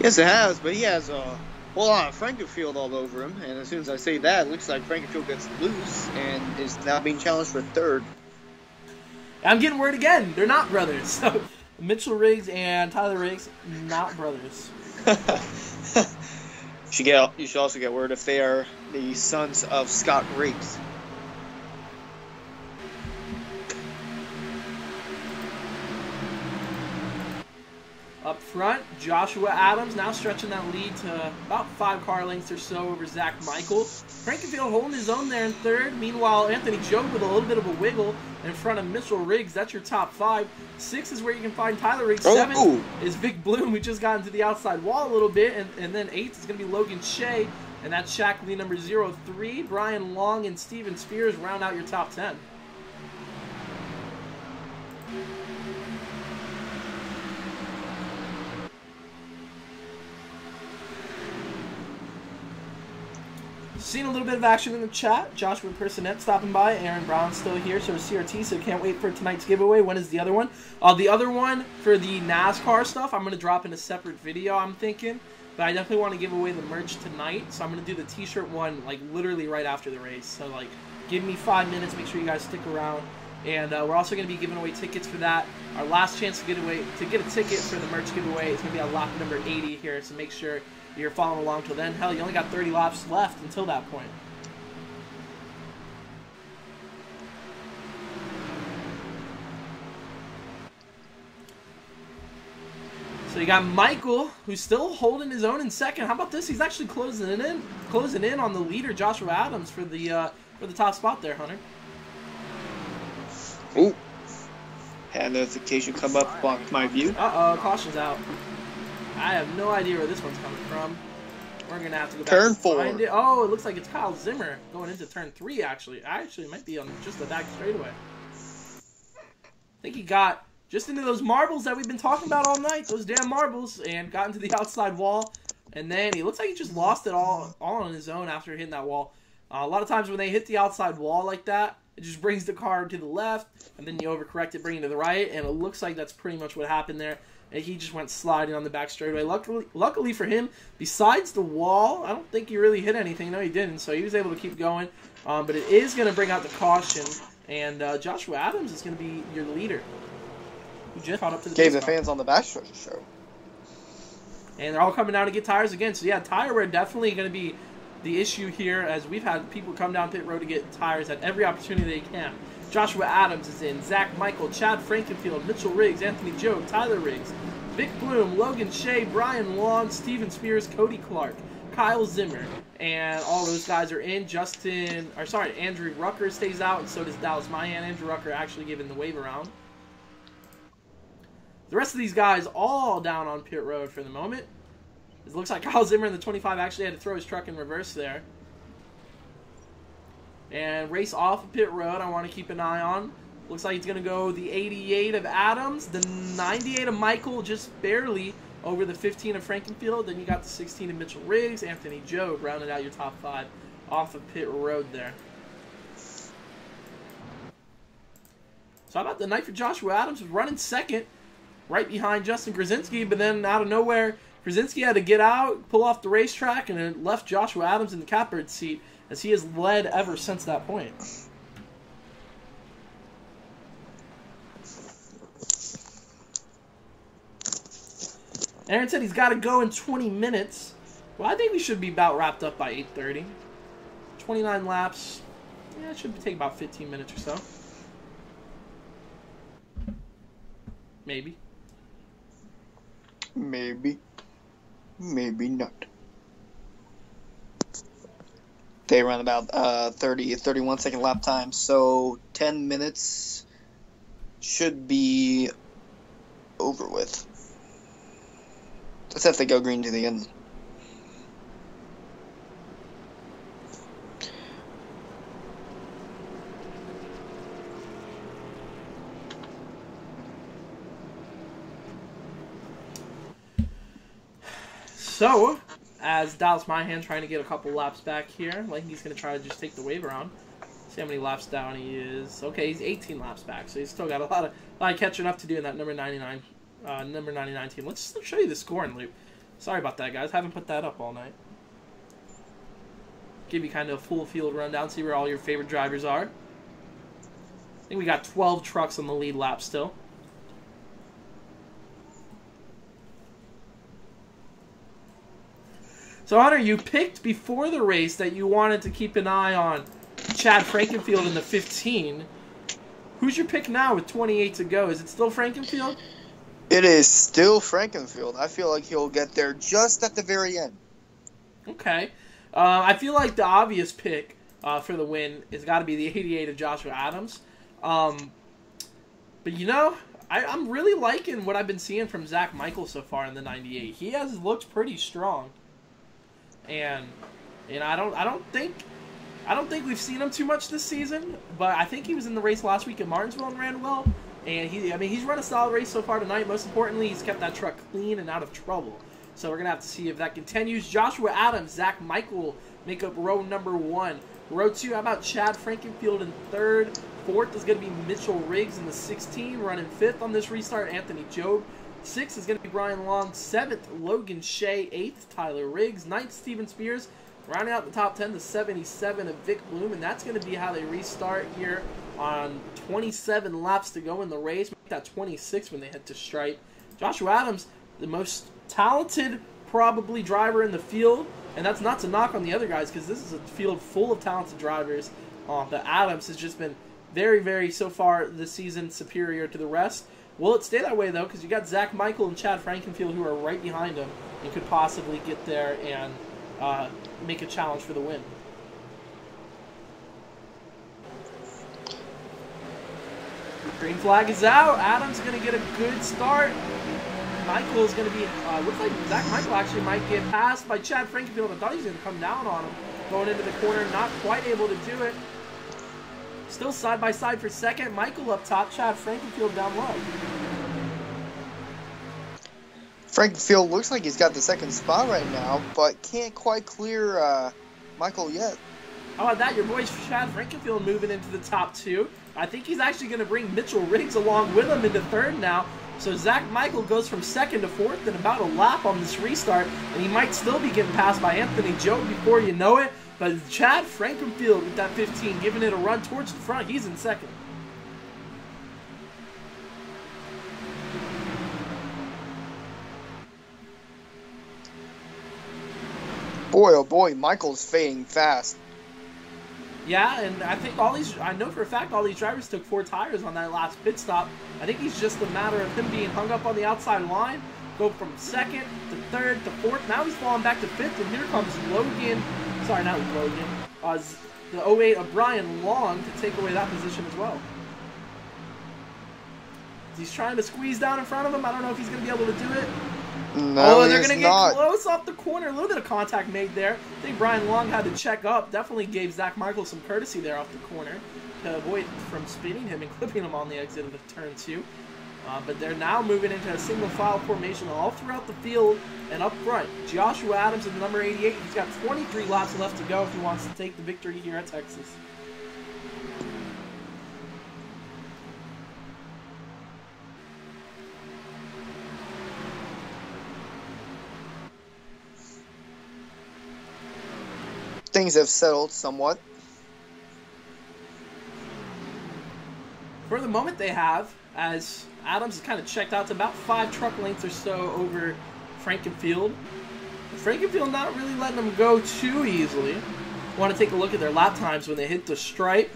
Yes, it has, but he has a whole lot of Frankenfield all over him, and as soon as I say that, it looks like Frankenfield gets loose and is now being challenged for third. I'm getting word again. They're not brothers. So Mitchell Riggs and Tyler Riggs, not brothers. You should also get word if they are the sons of Scott Riggs. Up front, Joshua Adams now stretching that lead to about 5 car lengths or so over Zach Michael. Frankenfield holding his own there in third. Meanwhile, Anthony Job with a little bit of a wiggle in front of Mitchell Riggs. That's your top 5. 6 is where you can find Tyler Riggs. 7 is Vic Bloom, who just got into the outside wall a little bit. And then 8 is going to be Logan Shea. And that's Shackley number 03. Brian Long and Steven Spears round out your top 10. Seen a little bit of action in the chat. Joshua Personette stopping by. Aaron Brown still here. So is CRT. So can't wait for tonight's giveaway. When is the other one? The other one for the NASCAR stuff, I'm going to drop in a separate video, I'm thinking. But I definitely want to give away the merch tonight. So I'm going to do the t-shirt one, like, literally right after the race. So, like, give me 5 minutes. Make sure you guys stick around. And we're also going to be giving away tickets for that. Our last chance to get a ticket for the merch giveaway is going to be on lap number 80 here. So make sure you're following along till then. Hell, you only got 30 laps left until that point. So you got Michael, who's still holding his own in second. How about this? He's actually closing in on the leader, Joshua Adams, for the top spot there, Hunter. Ooh. Had notification come up, blocked my view. Uh-oh, caution's out. I have no idea where this one's coming from. We're going to have to go back Turn and 4. find it. Oh, it looks like it's Kyle Zimmer going into turn 3, actually. Actually, it might be on just the back straightaway. I think he got just into those marbles that we've been talking about all night, those damn marbles, and got into the outside wall. And then he looks like he just lost it all on his own after hitting that wall. A lot of times when they hit the outside wall like that, it just brings the car to the left, and then you overcorrect it, bring it to the right, and it looks like that's pretty much what happened there. And he just went sliding on the back straightaway. Luckily for him, besides the wall, I don't think he really hit anything. No, he didn't, so he was able to keep going. But it is going to bring out the caution, and Joshua Adams is going to be your leader. Who just caught up to the Gave the fans on the backstretch a show. And they're all coming down to get tires again. So, yeah, tire wear definitely going to be the issue here, as we've had people come down pit road to get tires at every opportunity they can. Joshua Adams is in, Zach Michael, Chad Frankenfield, Mitchell Riggs, Anthony Joe, Tyler Riggs, Vic Bloom, Logan Shea, Brian Long, Steven Spears, Cody Clark, Kyle Zimmer, and all those guys are in. Andrew Rucker stays out, and so does Dallas Mahan. Andrew Rucker actually giving the wave around. The rest of these guys all down on pit road for the moment. It looks like Kyle Zimmer in the 25 actually had to throw his truck in reverse there. And race off of pit road, I want to keep an eye on. Looks like he's going to go the 88 of Adams, the 98 of Michael, just barely over the 15 of Frankenfield. Then you got the 16 of Mitchell Riggs, Anthony Joe rounded out your top 5 off of pit road there. So how about the night for Joshua Adams? Was running second, right behind Justin Grzinski, but then out of nowhere, Grzinski had to get out, pull off the racetrack, and it left Joshua Adams in the catbird seat, as he has led ever since that point. Aaron said he's got to go in 20 minutes. Well, I think we should be about wrapped up by 8:30. 29 laps. Yeah, it should take about 15 minutes or so. Maybe. Maybe. Maybe not. They run about 31 second lap time, so 10 minutes should be over with. Let's have to go green to the end. So, as Dallas Mahan trying to get a couple laps back here, like he's going to try to just take the wave around. See how many laps down he is. Okay, he's 18 laps back, so he's still got a lot of catching up to do in that number 99 team. Let's show you the scoring loop. Sorry about that, guys. Haven't put that up all night. Give you kind of a full field rundown, see where all your favorite drivers are. I think we got 12 trucks on the lead lap still. So, Hunter, you picked before the race that you wanted to keep an eye on Chad Frankenfield in the 15. Who's your pick now with 28 to go? Is it still Frankenfield? It is still Frankenfield. I feel like he'll get there just at the very end. Okay. I feel like the obvious pick for the win has got to be the 88 of Joshua Adams. But, you know, I'm really liking what I've been seeing from Zach Michael so far in the 98. He has looked pretty strong. And I don't think we've seen him too much this season, but I think he was in the race last week at Martinsville and ran well. And he's run a solid race so far tonight. Most importantly, he's kept that truck clean and out of trouble. So we're going to have to see if that continues. Joshua Adams, Zach Michael make up row number 1. Row 2, how about Chad Frankenfield in 3rd? 4th is going to be Mitchell Riggs in the 16, running 5th on this restart, Anthony Job. 6th is going to be Brian Long. 7th, Logan Shea. 8th, Tyler Riggs. 9th, Steven Spears. Rounding out the top 10, the 77 of Vic Bloom. And that's going to be how they restart here on 27 laps to go in the race. Make that 26 when they head to stripe. Joshua Adams, the most talented, probably, driver in the field. And that's not to knock on the other guys, because this is a field full of talented drivers. But Adams has just been very, very, so far this season, superior to the rest. Will it stay that way, though? Because you got Zach Michael and Chad Frankenfield who are right behind him and could possibly get there and make a challenge for the win. Green flag is out. Adams going to get a good start. Michael is going to be, looks like Zach Michael actually might get passed by Chad Frankenfield. I thought he was going to come down on him going into the corner. Not quite able to do it. Still side by side for second. Michael up top, Chad Frankenfield down low. Frankenfield looks like he's got the second spot right now, but can't quite clear Michael yet. How about that? Your boy Chad Frankenfield moving into the top 2. I think he's actually going to bring Mitchell Riggs along with him into 3rd now. So Zach Michael goes from 2nd to 4th in about a lap on this restart, and he might still be getting passed by Anthony Job before you know it. But Chad Frankenfield with that 15 giving it a run towards the front. He's in 2nd. Boy, oh boy, Michael's fading fast. Yeah, and I know for a fact all these drivers took 4 tires on that last pit stop. I think he's just a matter of him being hung up on the outside line. Go from 2nd to 3rd to 4th. Now he's falling back to 5th, and here comes Logan. Sorry, not Logan. The 08 of Brian Long to take away that position as well. He's trying to squeeze down in front of him. I don't know if he's going to be able to do it. No, they're going to get close off the corner. A little bit of contact made there. I think Brian Long had to check up. Definitely gave Zach Michael some courtesy there off the corner to avoid from spinning him and clipping him on the exit of the turn 2. But they're now moving into a single file formation all throughout the field and up front. Joshua Adams is number 88. He's got 23 laps left to go if he wants to take the victory here at Texas. Things have settled somewhat. For the moment they have, as Adams is kind of checked out to about 5 truck lengths or so over Frankenfield. Frankenfield not really letting them go too easily. Want to take a look at their lap times when they hit the stripe.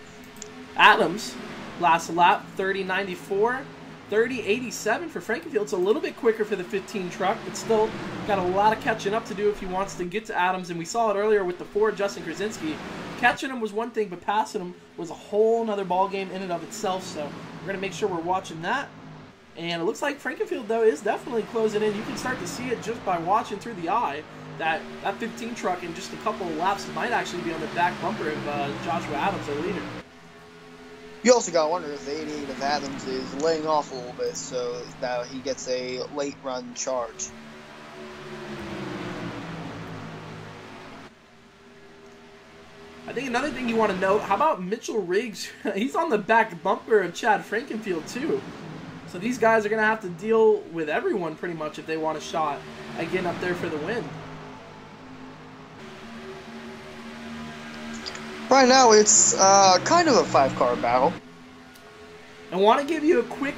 Adams, last lap, 30.94. 30.87 for Frankenfield. It's a little bit quicker for the 15 truck, but still got a lot of catching up to do if he wants to get to Adams. And we saw it earlier with the Ford Justin Krasinski. Catching him was one thing, but passing him was a whole nother ball game in and of itself. So we're going to make sure we're watching that. And it looks like Frankenfield, though, is definitely closing in. You can start to see it just by watching through the eye that 15 truck in just a couple of laps might actually be on the back bumper of Joshua Adams, their leader. You also got to wonder if the 88 of Adams is laying off a little bit so that he gets a late run charge. I think another thing you want to note, how about Mitchell Riggs? He's on the back bumper of Chad Frankenfield, too. So these guys are going to have to deal with everyone pretty much if they want a shot at getting up there for the win. Right now, it's kind of a 5-car battle. I want to give you a quick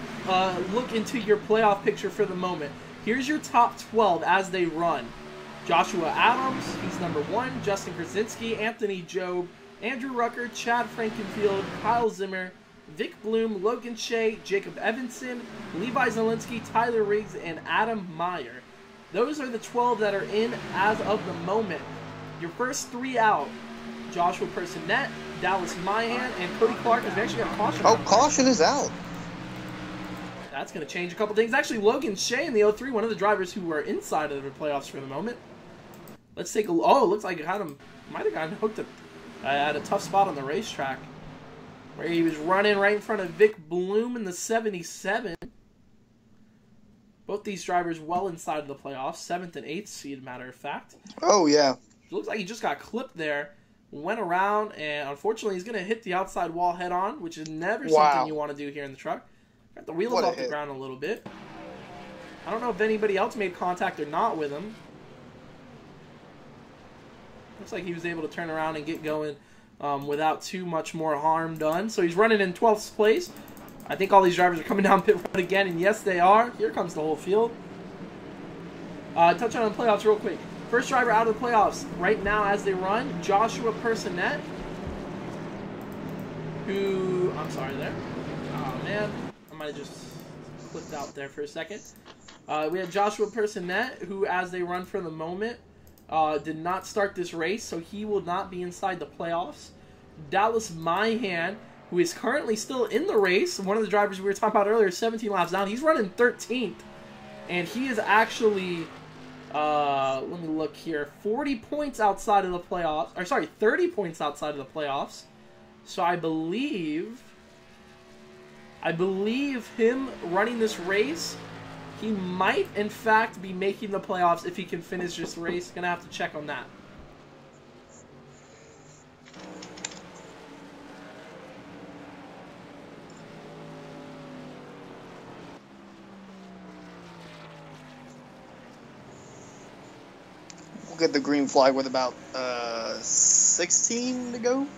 look into your playoff picture for the moment. Here's your top 12 as they run. Joshua Adams, he's number 1. Justin Krasinski, Anthony Job, Andrew Rucker, Chad Frankenfield, Kyle Zimmer, Vic Bloom, Logan Shea, Jacob Evanson, Levi Zielinski, Tyler Riggs, and Adam Meyer. Those are the 12 that are in as of the moment. Your first 3 out. Joshua Personette, Dallas Mahan, and Cody Clark has actually got a caution. Oh, caution is out. That's going to change a couple things. Actually, Logan Shea in the 03, one of the drivers who are inside of the playoffs for the moment. Let's take a look. Oh, it looks like it might have gotten hooked at a tough spot on the racetrack. where he was running right in front of Vic Bloom in the 77. Both these drivers well inside of the playoffs, 7th and 8th seed, matter of fact. Oh, yeah. It looks like he just got clipped there, went around, and unfortunately he's going to hit the outside wall head on, which is never something you want to do here in the truck. Got the wheels off the ground a little bit. I don't know if anybody else made contact or not with him. Looks like he was able to turn around and get going without too much more harm done. So he's running in 12th place. I think all these drivers are coming down pit road again, and yes, they are. Here comes the whole field. Touch on the playoffs real quick. First driver out of the playoffs right now as they run, Joshua Personette, who, I'm sorry there. Oh, man. I might have just clicked out there for a second. We had Joshua Personette, who, as they run for the moment, did not start this race, so he will not be inside the playoffs. Dallas Myhan, who is currently still in the race, one of the drivers we were talking about earlier, 17 laps down. He's running 13th, and he is actually, let me look here, 40 points outside of the playoffs, or sorry, 30 points outside of the playoffs. So I believe him running this race, he might, in fact, be making the playoffs if he can finish this race. Gonna have to check on that. We'll get the green flag with about 16 to go.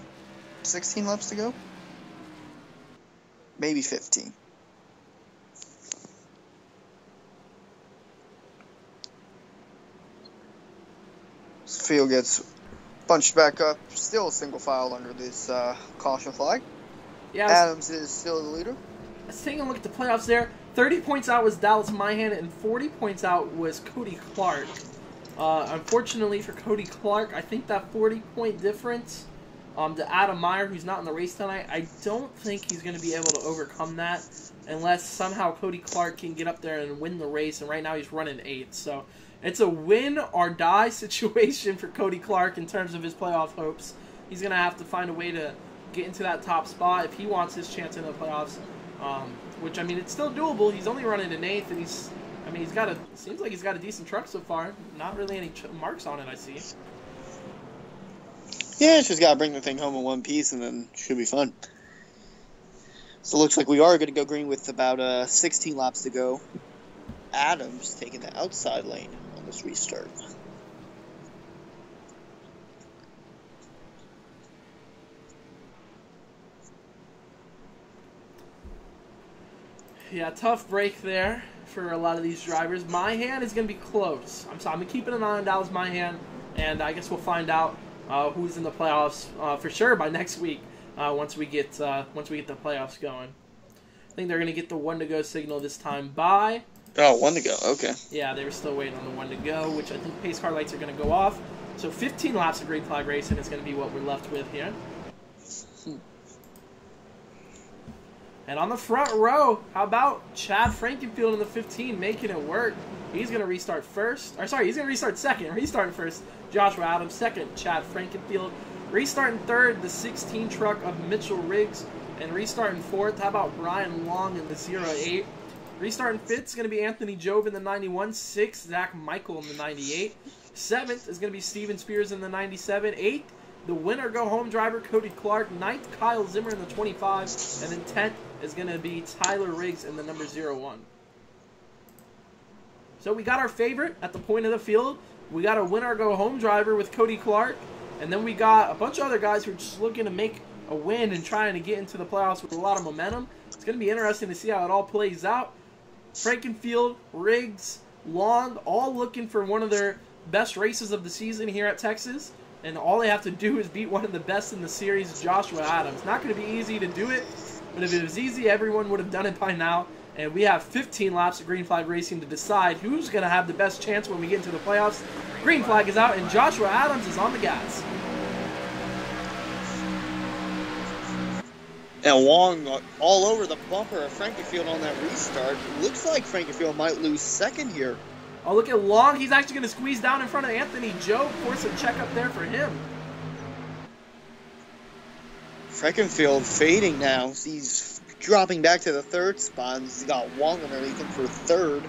16 laps to go. Maybe 15. Field gets bunched back up. Still a single file under this caution flag. Yeah, Adams is still the leader. Let's take a look at the playoffs there. 30 points out was Dallas Myhan, and 40 points out was Cody Clark. Unfortunately for Cody Clark, I think that 40-point difference to Adam Meyer, who's not in the race tonight, I don't think he's going to be able to overcome that unless somehow Cody Clark can get up there and win the race, and right now he's running 8th. So it's a win or die situation for Cody Clark in terms of his playoff hopes. He's going to have to find a way to get into that top spot if he wants his chance in the playoffs, which, I mean, it's still doable. He's only running in 8th, and he's got seems like he's got a decent truck so far. Not really any marks on it, I see. Yeah, just got to bring the thing home in one piece, and then should be fun. So it looks like we are going to go green with about 16 laps to go. Adams taking the outside lane on this restart. Yeah, tough break there for a lot of these drivers. Myhan is going to be close. I'm keeping an eye on Dallas Myhan, and I guess we'll find out who's in the playoffs for sure by next week once we get the playoffs going. I think they're going to get the 1 to go signal this time by. Oh, 1 to go. Okay. Yeah, they were still waiting on the 1 to go, which I think pace car lights are going to go off. So 15 laps of green flag racing is going to be what we're left with here. And on the front row, how about Chad Frankenfield in the 15 making it work? He's going to restart first. Or sorry, he's going to restart second. Restarting first, Joshua Adams. Second, Chad Frankenfield. Restarting third, the 16 truck of Mitchell Riggs. And restarting fourth, how about Brian Long in the 08? Restarting fifth is going to be Anthony Jove in the 91. Sixth, Zach Michael in the 98. Seventh is going to be Steven Spears in the 97. Eighth, the winner-go-home driver, Cody Clark. Ninth, Kyle Zimmer in the 25. And then 10th is going to be Tyler Riggs in the number 01. So we got our favorite at the point of the field. We got a winner-go-home driver with Cody Clark. And then we got a bunch of other guys who are just looking to make a win and trying to get into the playoffs with a lot of momentum. It's going to be interesting to see how it all plays out. Frankenfield, Riggs, Long, all looking for one of their best races of the season here at Texas. And all they have to do is beat one of the best in the series, Joshua Adams. Not going to be easy to do it, but if it was easy, everyone would have done it by now. And we have 15 laps of green flag racing to decide who's going to have the best chance when we get into the playoffs. Green flag is out, and Joshua Adams is on the gas. And Long all over the bumper of Frankenfield on that restart. Looks like Frankenfield might lose second here. Oh, look at Long. He's actually going to squeeze down in front of Anthony Joe. Force a check up there for him. Frankenfield fading now. He's dropping back to the third spot. He's got Wong underneath him for third.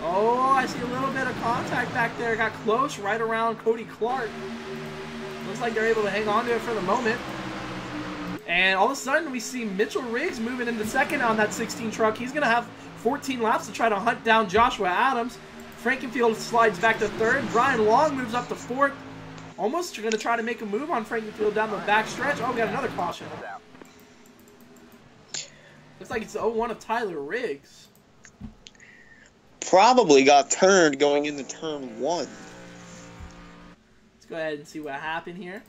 Oh, I see a little bit of contact back there. Got close right around Cody Clark. Looks like they're able to hang on to it for the moment. And all of a sudden, we see Mitchell Riggs moving into second on that 16 truck. He's going to have 14 laps to try to hunt down Joshua Adams. Frankenfield slides back to third. Brian Long moves up to fourth. Almost going to try to make a move on Frankenfield down the back stretch. Oh, we got another caution. Looks like it's the 0-1 of Tyler Riggs. Probably got turned going into turn 1. Let's go ahead and see what happened here.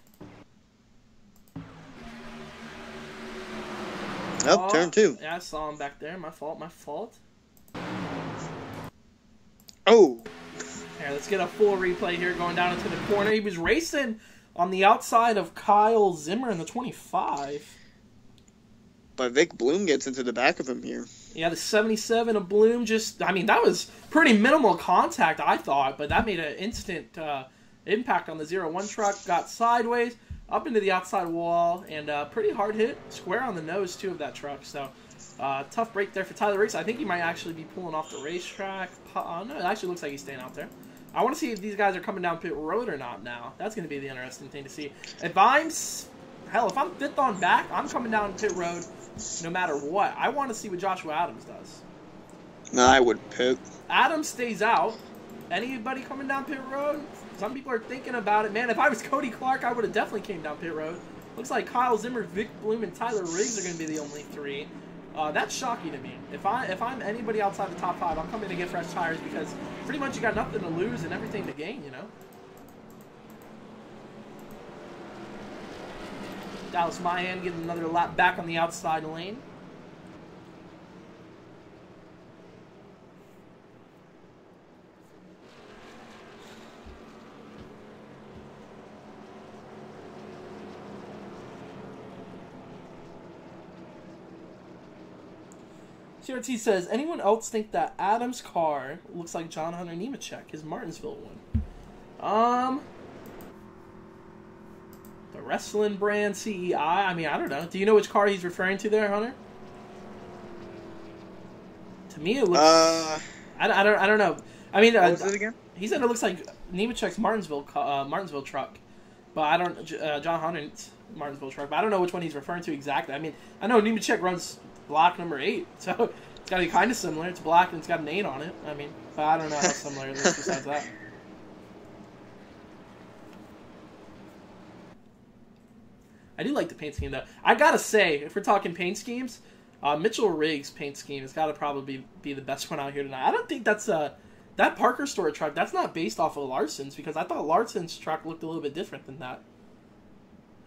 Oh, turn 2. Yeah, I saw him back there. My fault, my fault. Oh. Here, let's get a full replay here going down into the corner. He was racing on the outside of Kyle Zimmer in the 25. But Vic Bloom gets into the back of him here. Yeah, the 77 of Bloom just... I mean, that was pretty minimal contact, I thought, but that made an instant impact on the 0-1 truck. Got sideways, up into the outside wall, and pretty hard hit. Square on the nose, too, of that truck. So, tough break there for Tyler Riggs. I think he might actually be pulling off the racetrack. No, it actually looks like he's staying out there. I want to see if these guys are coming down pit road or not now. That's going to be the interesting thing to see. If I'm 5th on back, I'm coming down pit road no matter what. I want to see what Joshua Adams does. No, I would pick. Adams stays out. Anybody coming down pit road? Some people are thinking about it. Man, if I was Cody Clark, I would have definitely came down pit road. Looks like Kyle Zimmer, Vic Bloom, and Tyler Riggs are going to be the only 3. That's shocking to me. If I'm anybody outside the top 5, I'm coming to get fresh tires because pretty much you got nothing to lose and everything to gain, you know? Dallas Mayan getting another lap back on the outside lane. CRT says, anyone else think that Adams' car looks like John Hunter Nemechek, his Martinsville one? The wrestling brand CEI? I mean, I don't know. Do you know which car he's referring to there, Hunter? To me, it looks... I don't know. I mean... what was it again? He said it looks like Nemechek's Martinsville truck. But I don't... John Hunter's Martinsville truck. But I don't know which one he's referring to exactly. I mean, I know Nemechek runs block number 8. So, it's got to be kind of similar. It's black and it's got an 8 on it. I mean, but I don't know how similar it is besides that. I do like the paint scheme, though. I gotta say, if we're talking paint schemes, Mitchell Riggs' paint scheme has got to probably be the best one out here tonight. I don't think that's that Parker Store truck. That's not based off of Larson's because I thought Larson's truck looked a little bit different than that.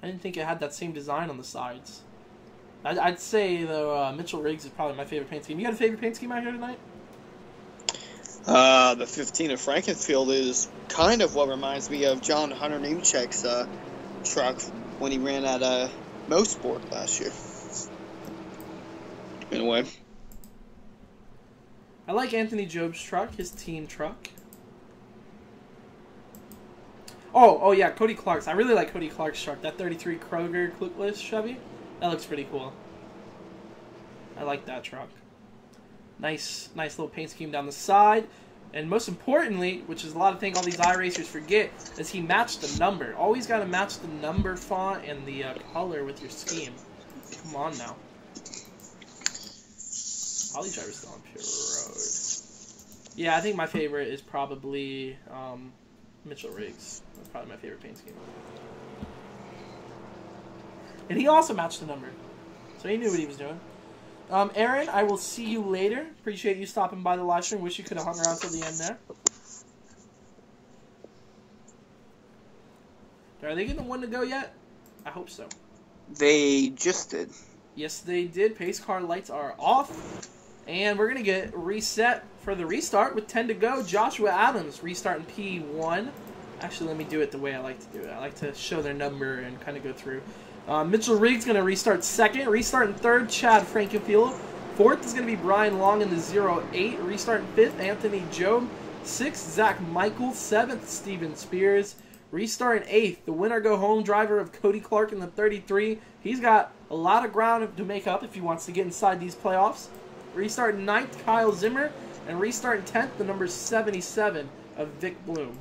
I didn't think it had that same design on the sides. I'd say though Mitchell Riggs is probably my favorite paint scheme. You got a favorite paint scheme out here tonight? The 15 of Frankenfield is kind of what reminds me of John Hunter Nemechek's truck when he ran at Mosport last year. In a way. I like Anthony Job's truck, his team truck. Oh yeah, Cody Clark's. I really like Cody Clark's truck. That 33 Kroger clipless Chevy. That looks pretty cool. I like that truck. Nice little paint scheme down the side. And most importantly, which is a lot of things all these iRacers forget, is he matched the number. Always got to match the number font and the color with your scheme. Come on now. Holly Driver's still on pure road. Yeah, I think my favorite is probably Mitchell Riggs. That's probably my favorite paint scheme. And he also matched the number. So he knew what he was doing. Aaron, I will see you later. Appreciate you stopping by the live stream. Wish you could have hung around till the end there. Are they getting the one to go yet? I hope so. They just did. Yes, they did. Pace car lights are off. And we're going to get reset for the restart with 10 to go. Joshua Adams restarting P1. Actually, let me do it the way I like to do it. I like to show their number and kind of go through. Mitchell Riggs going to restart second. Restarting third, Chad Frankenfield. Fourth is going to be Brian Long in the 0-8. Restarting fifth, Anthony Job. Sixth, Zach Michael. Seventh, Steven Spears. Restart in 8th. The winner go home driver of Cody Clark in the 33. He's got a lot of ground to make up if he wants to get inside these playoffs. Restart in 9th, Kyle Zimmer. And restart in 10th, the number 77 of Vic Bloom.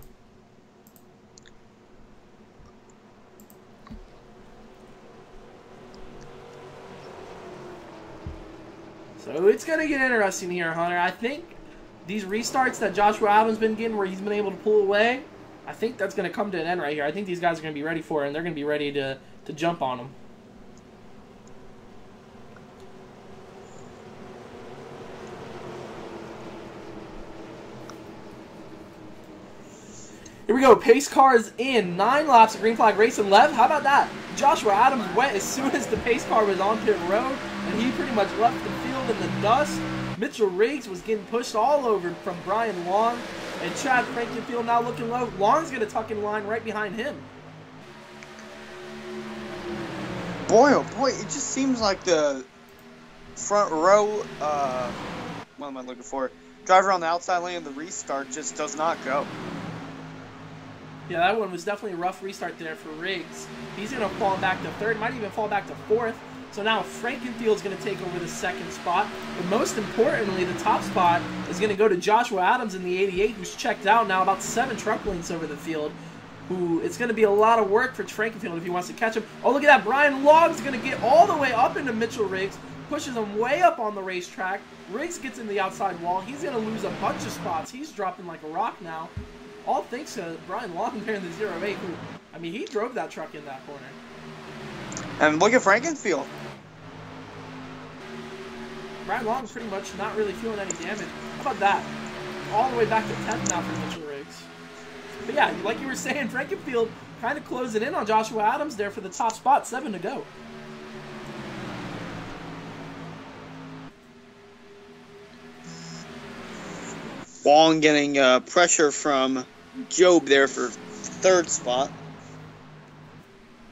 So it's going to get interesting here, Hunter. I think these restarts that Joshua Adams been getting where he's been able to pull away, I think that's going to come to an end right here. I think these guys are going to be ready for it, and they're going to be ready to jump on him. Here we go. Pace car is in. 9 laps of green flag racing left. How about that? Joshua Adams went as soon as the pace car was on pit road, and he pretty much left the field in the dust. Mitchell Riggs was getting pushed all over from Brian Long, and Chad Frankenfield now looking low. Long's going to tuck in line right behind him. Boy, oh boy, it just seems like the front row, what am I looking for? Driver on the outside lane of the restart just does not go. Yeah, that one was definitely a rough restart there for Riggs. He's going to fall back to 3rd, might even fall back to 4th. So now Frankenfield's going to take over the 2nd spot. But most importantly, the top spot is going to go to Joshua Adams in the 88, who's checked out now about 7 truck lengths over the field. It's going to be a lot of work for Frankenfield if he wants to catch him. Oh, look at that. Brian Long's going to get all the way up into Mitchell Riggs, pushes him way up on the racetrack. Riggs gets in the outside wall. He's going to lose a bunch of spots. He's dropping like a rock now. All thanks to Brian Long there in the 08, who, I mean, he drove that truck in that corner. And look at Frankenfield. Brian Long's pretty much not really feeling any damage. How about that? All the way back to 10th now for Mitchell Riggs. But yeah, like you were saying, Frankenfield kind of closing in on Joshua Adams there for the top spot. 7 to go. Long getting pressure from Job there for 3rd spot.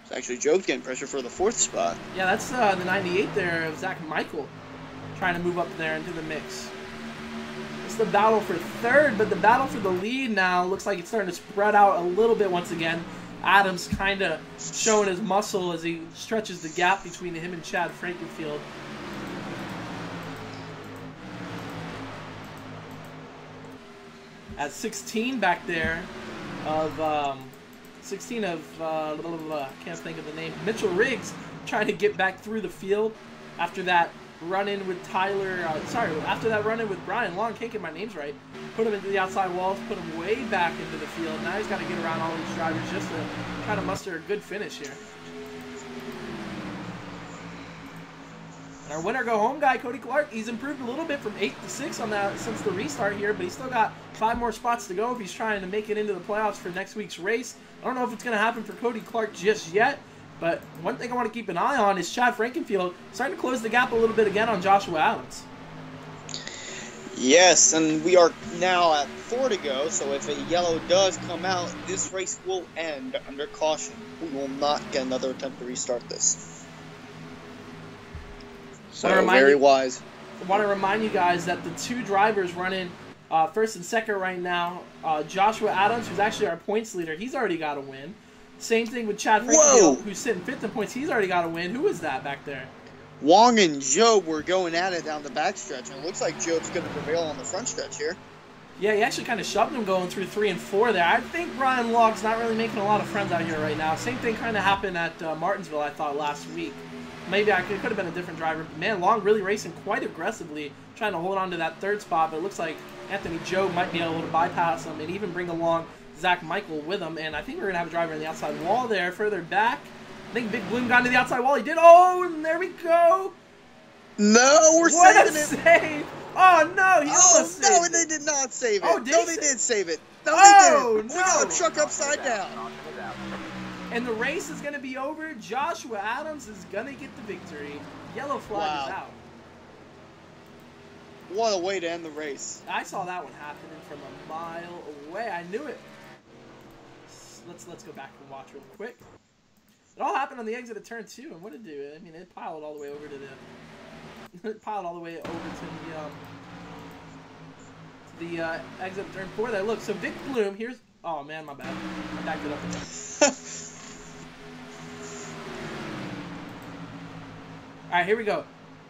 It's actually Job's getting pressure for the 4th spot. Yeah, that's the 98 there of Zach Michael trying to move up there into the mix. It's the battle for 3rd, but the battle for the lead now looks like it's starting to spread out a little bit once again. Adams kind of showing his muscle as he stretches the gap between him and Chad Frankenfield. At 16 back there of 16 of can't think of the name, Mitchell Riggs trying to get back through the field after that run-in with after that run-in with Brian Long, can't get my names right, put him into the outside walls, put him way back into the field. Now he's got to get around all these drivers just to try to muster a good finish here. And our winner go home guy, Cody Clark, he's improved a little bit from 8th to 6th on that since the restart here, but he's still got 5 more spots to go if he's trying to make it into the playoffs for next week's race. I don't know if it's going to happen for Cody Clark just yet, but one thing I want to keep an eye on is Chad Frankenfield starting to close the gap a little bit again on Joshua Adams. Yes, and we are now at 4 to go, so if a yellow does come out, this race will end under caution. We will not get another attempt to restart this. So, very wise. I want to remind you guys that the 2 drivers running 1st and 2nd right now, Joshua Adams, who's actually our points leader, he's already got a win. Same thing with Chad Frankenfield, who's sitting 5th in points. He's already got a win. Who is that back there? Wong and Job were going at it down the backstretch, and it looks like Job's going to prevail on the front stretch here. Yeah, he actually kind of shoved him going through 3 and 4 there. I think Brian Long's not really making a lot of friends out here right now. Same thing kind of happened at Martinsville, I thought, last week. Maybe it could have been a different driver. But man, Long really racing quite aggressively, trying to hold on to that 3rd spot. But it looks like Anthony Job might be able to bypass him and even bring along Zach Michael with him. And I think we're going to have a driver in the outside wall there further back. I think Big Bloom got into the outside wall. He did. Oh, and there we go. No, we're saving it. Save. Oh, no. He almost saved no, they did not save it. Oh, no, they did save it. No, they didn't. We got a truck upside down. And the race is going to be over. Joshua Adams is going to get the victory. Yellow flag is out. What a way to end the race. I saw that one happening from a mile away. I knew it. Let's go back and watch real quick. It all happened on the exit of turn 2, and what did it do? I mean, it piled all the way over to the exit of turn 4 there. Look, so Vic Bloom, here's Oh, man, my bad. I backed it up again. All right, here we go.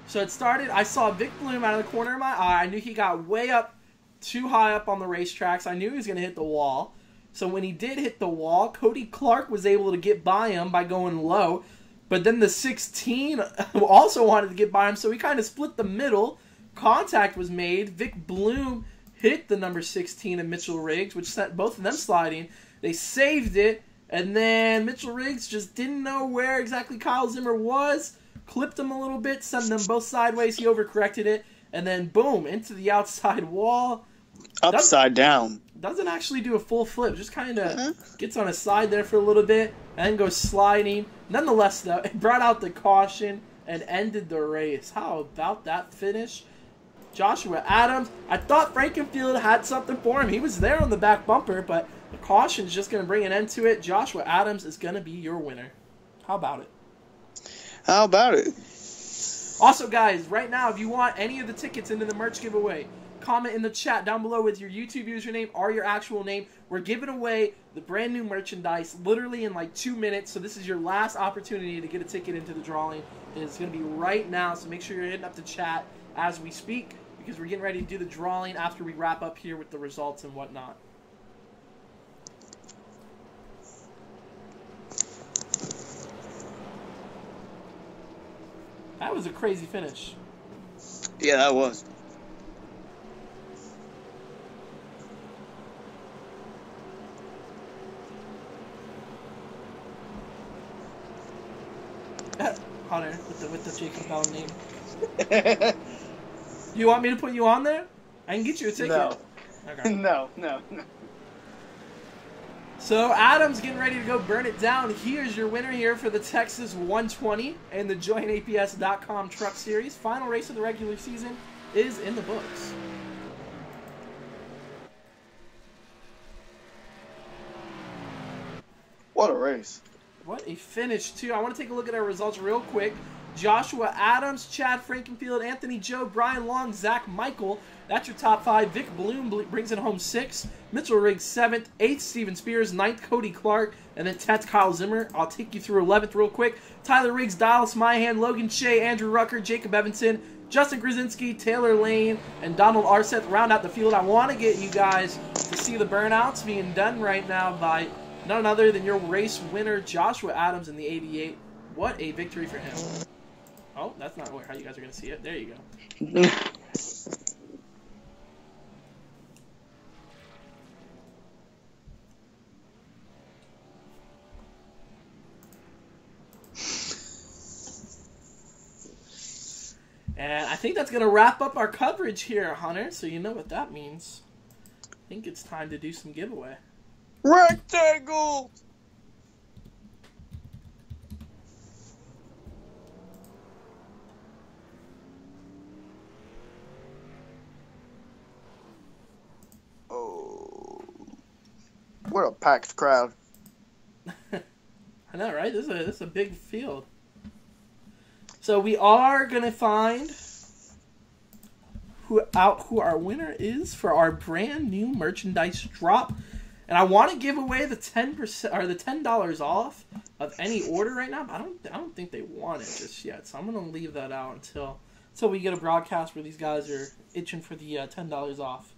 So it started, I saw Vic Bloom out of the corner of my eye. I knew he got way up, too high up on the racetracks. I knew he was going to hit the wall. So when he did hit the wall, Cody Clark was able to get by him by going low. But then the 16 also wanted to get by him, so he kind of split the middle. Contact was made. Vic Bloom hit the number 16 of Mitchell Riggs, which sent both of them sliding. They saved it, and then Mitchell Riggs just didn't know where exactly Kyle Zimmer was. Clipped him a little bit, sent them both sideways. He overcorrected it, and then boom, into the outside wall. Upside down. Doesn't actually do a full flip. Just kind of gets on his side there for a little bit, and then goes sliding. Nonetheless, though, it brought out the caution and ended the race. How about that finish? Joshua Adams, I thought Frankenfield had something for him. He was there on the back bumper, but the caution's just going to bring an end to it. Joshua Adams is going to be your winner. How about it? How about it? Also, guys, right now, if you want any of the tickets into the merch giveaway, comment in the chat down below with your YouTube username or your actual name. We're giving away the brand new merchandise literally in like 2 minutes, so this is your last opportunity to get a ticket into the drawing. It's going to be right now, so make sure you're hitting up the chat as we speak, because we're getting ready to do the drawing after we wrap up here with the results and whatnot. That was a crazy finish. Yeah, that was. Hunter with the Jacob Bell name. You want me to put you on there? I can get you a ticket. No. Okay. No. So Adam's getting ready to go burn it down. Here's your winner here for the Texas 120 and the JoinAPS.com Truck Series. Final race of the regular season is in the books. What a race. What a finish, too. I want to take a look at our results real quick. Joshua Adams, Chad Frankenfield, Anthony Joe, Brian Long, Zach Michael. That's your top 5. Vic Bloom brings it home 6. Mitchell Riggs 7th. 8th, Steven Spears. 9th, Cody Clark. And then 10th, Kyle Zimmer. I'll take you through 11th real quick. Tyler Riggs, Dallas Myhan, Logan Shea, Andrew Rucker, Jacob Evanson, Justin Krasinski, Taylor Lane, and Donald Arseth round out the field. I want to get you guys to see the burnouts being done right now by none other than your race winner, Joshua Adams in the 88. What a victory for him. Oh, that's not how you guys are going to see it. There you go. And I think that's going to wrap up our coverage here, Hunter. So you know what that means. I think it's time to do some giveaway. Rectangle! Oh. What a packed crowd. I know, right? This is a big field. So we are going to find who our winner is for our brand new merchandise drop. And I want to give away the 10% or the $10 off of any order right now, but I don't think they want it just yet. So I'm going to leave that out until we get a broadcast where these guys are itching for the $10 off.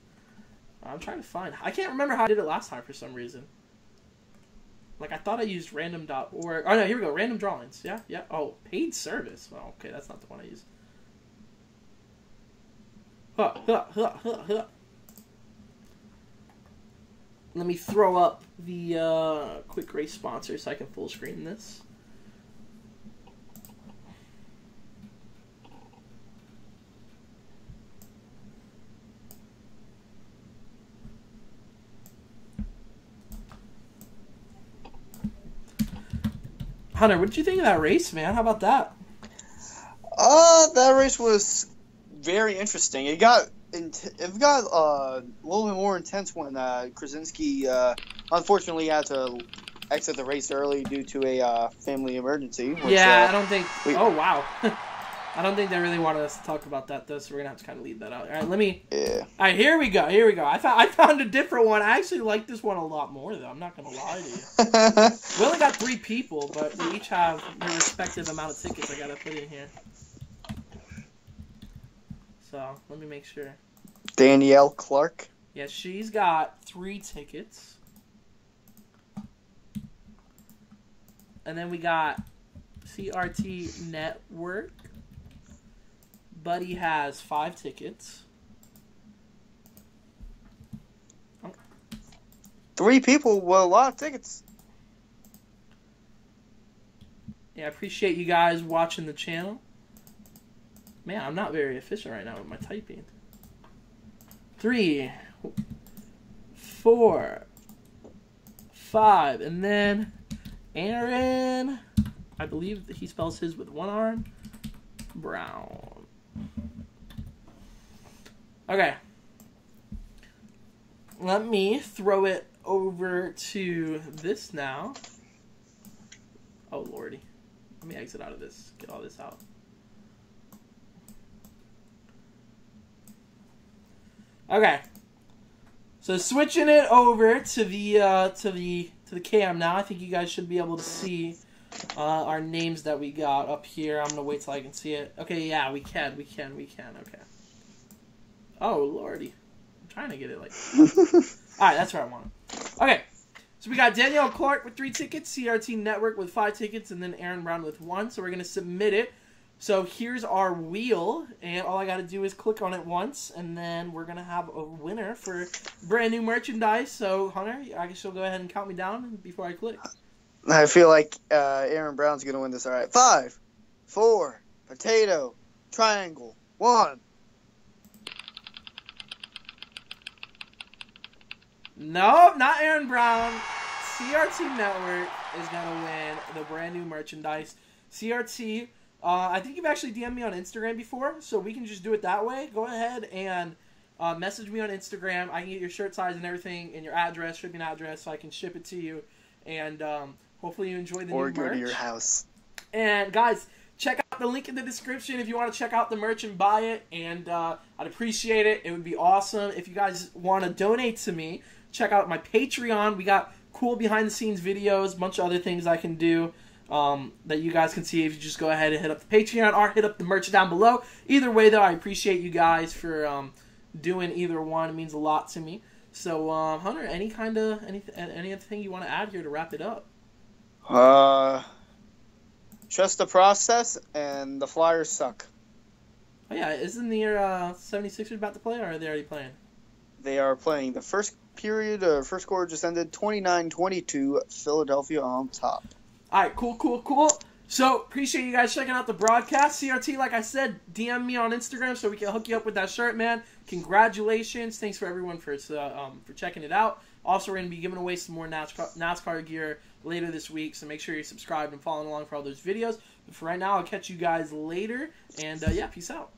I'm trying to find. I can't remember how I did it last time for some reason. Like, I thought I used random.org. Oh, no, here we go. Random drawings. Yeah. Oh, paid service. Oh, okay, that's not the one I use. Let me throw up the Quick Race sponsor so I can full screen this. Hunter, what did you think of that race, man? How about that? That race was very interesting. It got a little bit more intense when Krasinski unfortunately had to exit the race early due to a family emergency. Which, I don't think. Oh wow. I don't think they really wanted us to talk about that, though, so we're going to have to kind of leave that out. All right, let me... Yeah. All right, here we go. I found a different one. I actually like this one a lot more, though. I'm not going to lie to you. We only got 3 people, but they each have their respective amount of tickets I got to put in here. So, let me make sure. Danielle Clark. Yeah, she's got 3 tickets. And then we got CRT Network. Buddy has 5 tickets. 3 people with a lot of tickets. Yeah, I appreciate you guys watching the channel. Man, I'm not very efficient right now with my typing. 3, 4, 5, and then Aaron, I believe he spells his with 1 R, Brown. Okay. Let me throw it over to this now. Oh, lordy. Let me exit out of this. Get all this out. Okay. So switching it over to the cam now. I think you guys should be able to see our names that we got up here. I'm gonna wait till I can see it. Okay, yeah, we can. Okay. Oh, lordy. I'm trying to get it like... Alright, that's where I want it. Okay. So we got Danielle Clark with 3 tickets, CRT Network with 5 tickets, and then Aaron Brown with 1. So we're going to submit it. So here's our wheel, and all I got to do is click on it once, and then we're going to have a winner for brand new merchandise. So, Hunter, I guess you'll go ahead and count me down before I click. I feel like Aaron Brown's going to win this. All right. 5, 4, potato, triangle, 1. No, not Aaron Brown. CRT Network is going to win the brand new merchandise. CRT, I think you've actually DM'd me on Instagram before, so we can just do it that way. Go ahead and message me on Instagram. I can get your shirt size and everything and your address, shipping address, so I can ship it to you. And hopefully you enjoy the new merch. Or go to your house. And guys, check out the link in the description if you want to check out the merch and buy it. And I'd appreciate it. It would be awesome. If you guys want to donate to me, check out my Patreon. We got cool behind-the-scenes videos, a bunch of other things I can do that you guys can see if you just go ahead and hit up the Patreon or hit up the merch down below. Either way, though, I appreciate you guys for doing either one. It means a lot to me. So, Hunter, any other thing you want to add here to wrap it up? Trust the process, and the Flyers suck. Oh, yeah, isn't the 76ers about to play, or are they already playing? They are playing. The first period, first quarter just ended 29-22, Philadelphia on top. All right, cool. So, appreciate you guys checking out the broadcast. CRT, like I said, DM me on Instagram so we can hook you up with that shirt, man. Congratulations. Thanks for everyone for checking it out. Also, we're going to be giving away some more NASCAR gear later this week, so make sure you're subscribed and following along for all those videos. But for right now, I'll catch you guys later, and yeah, peace out.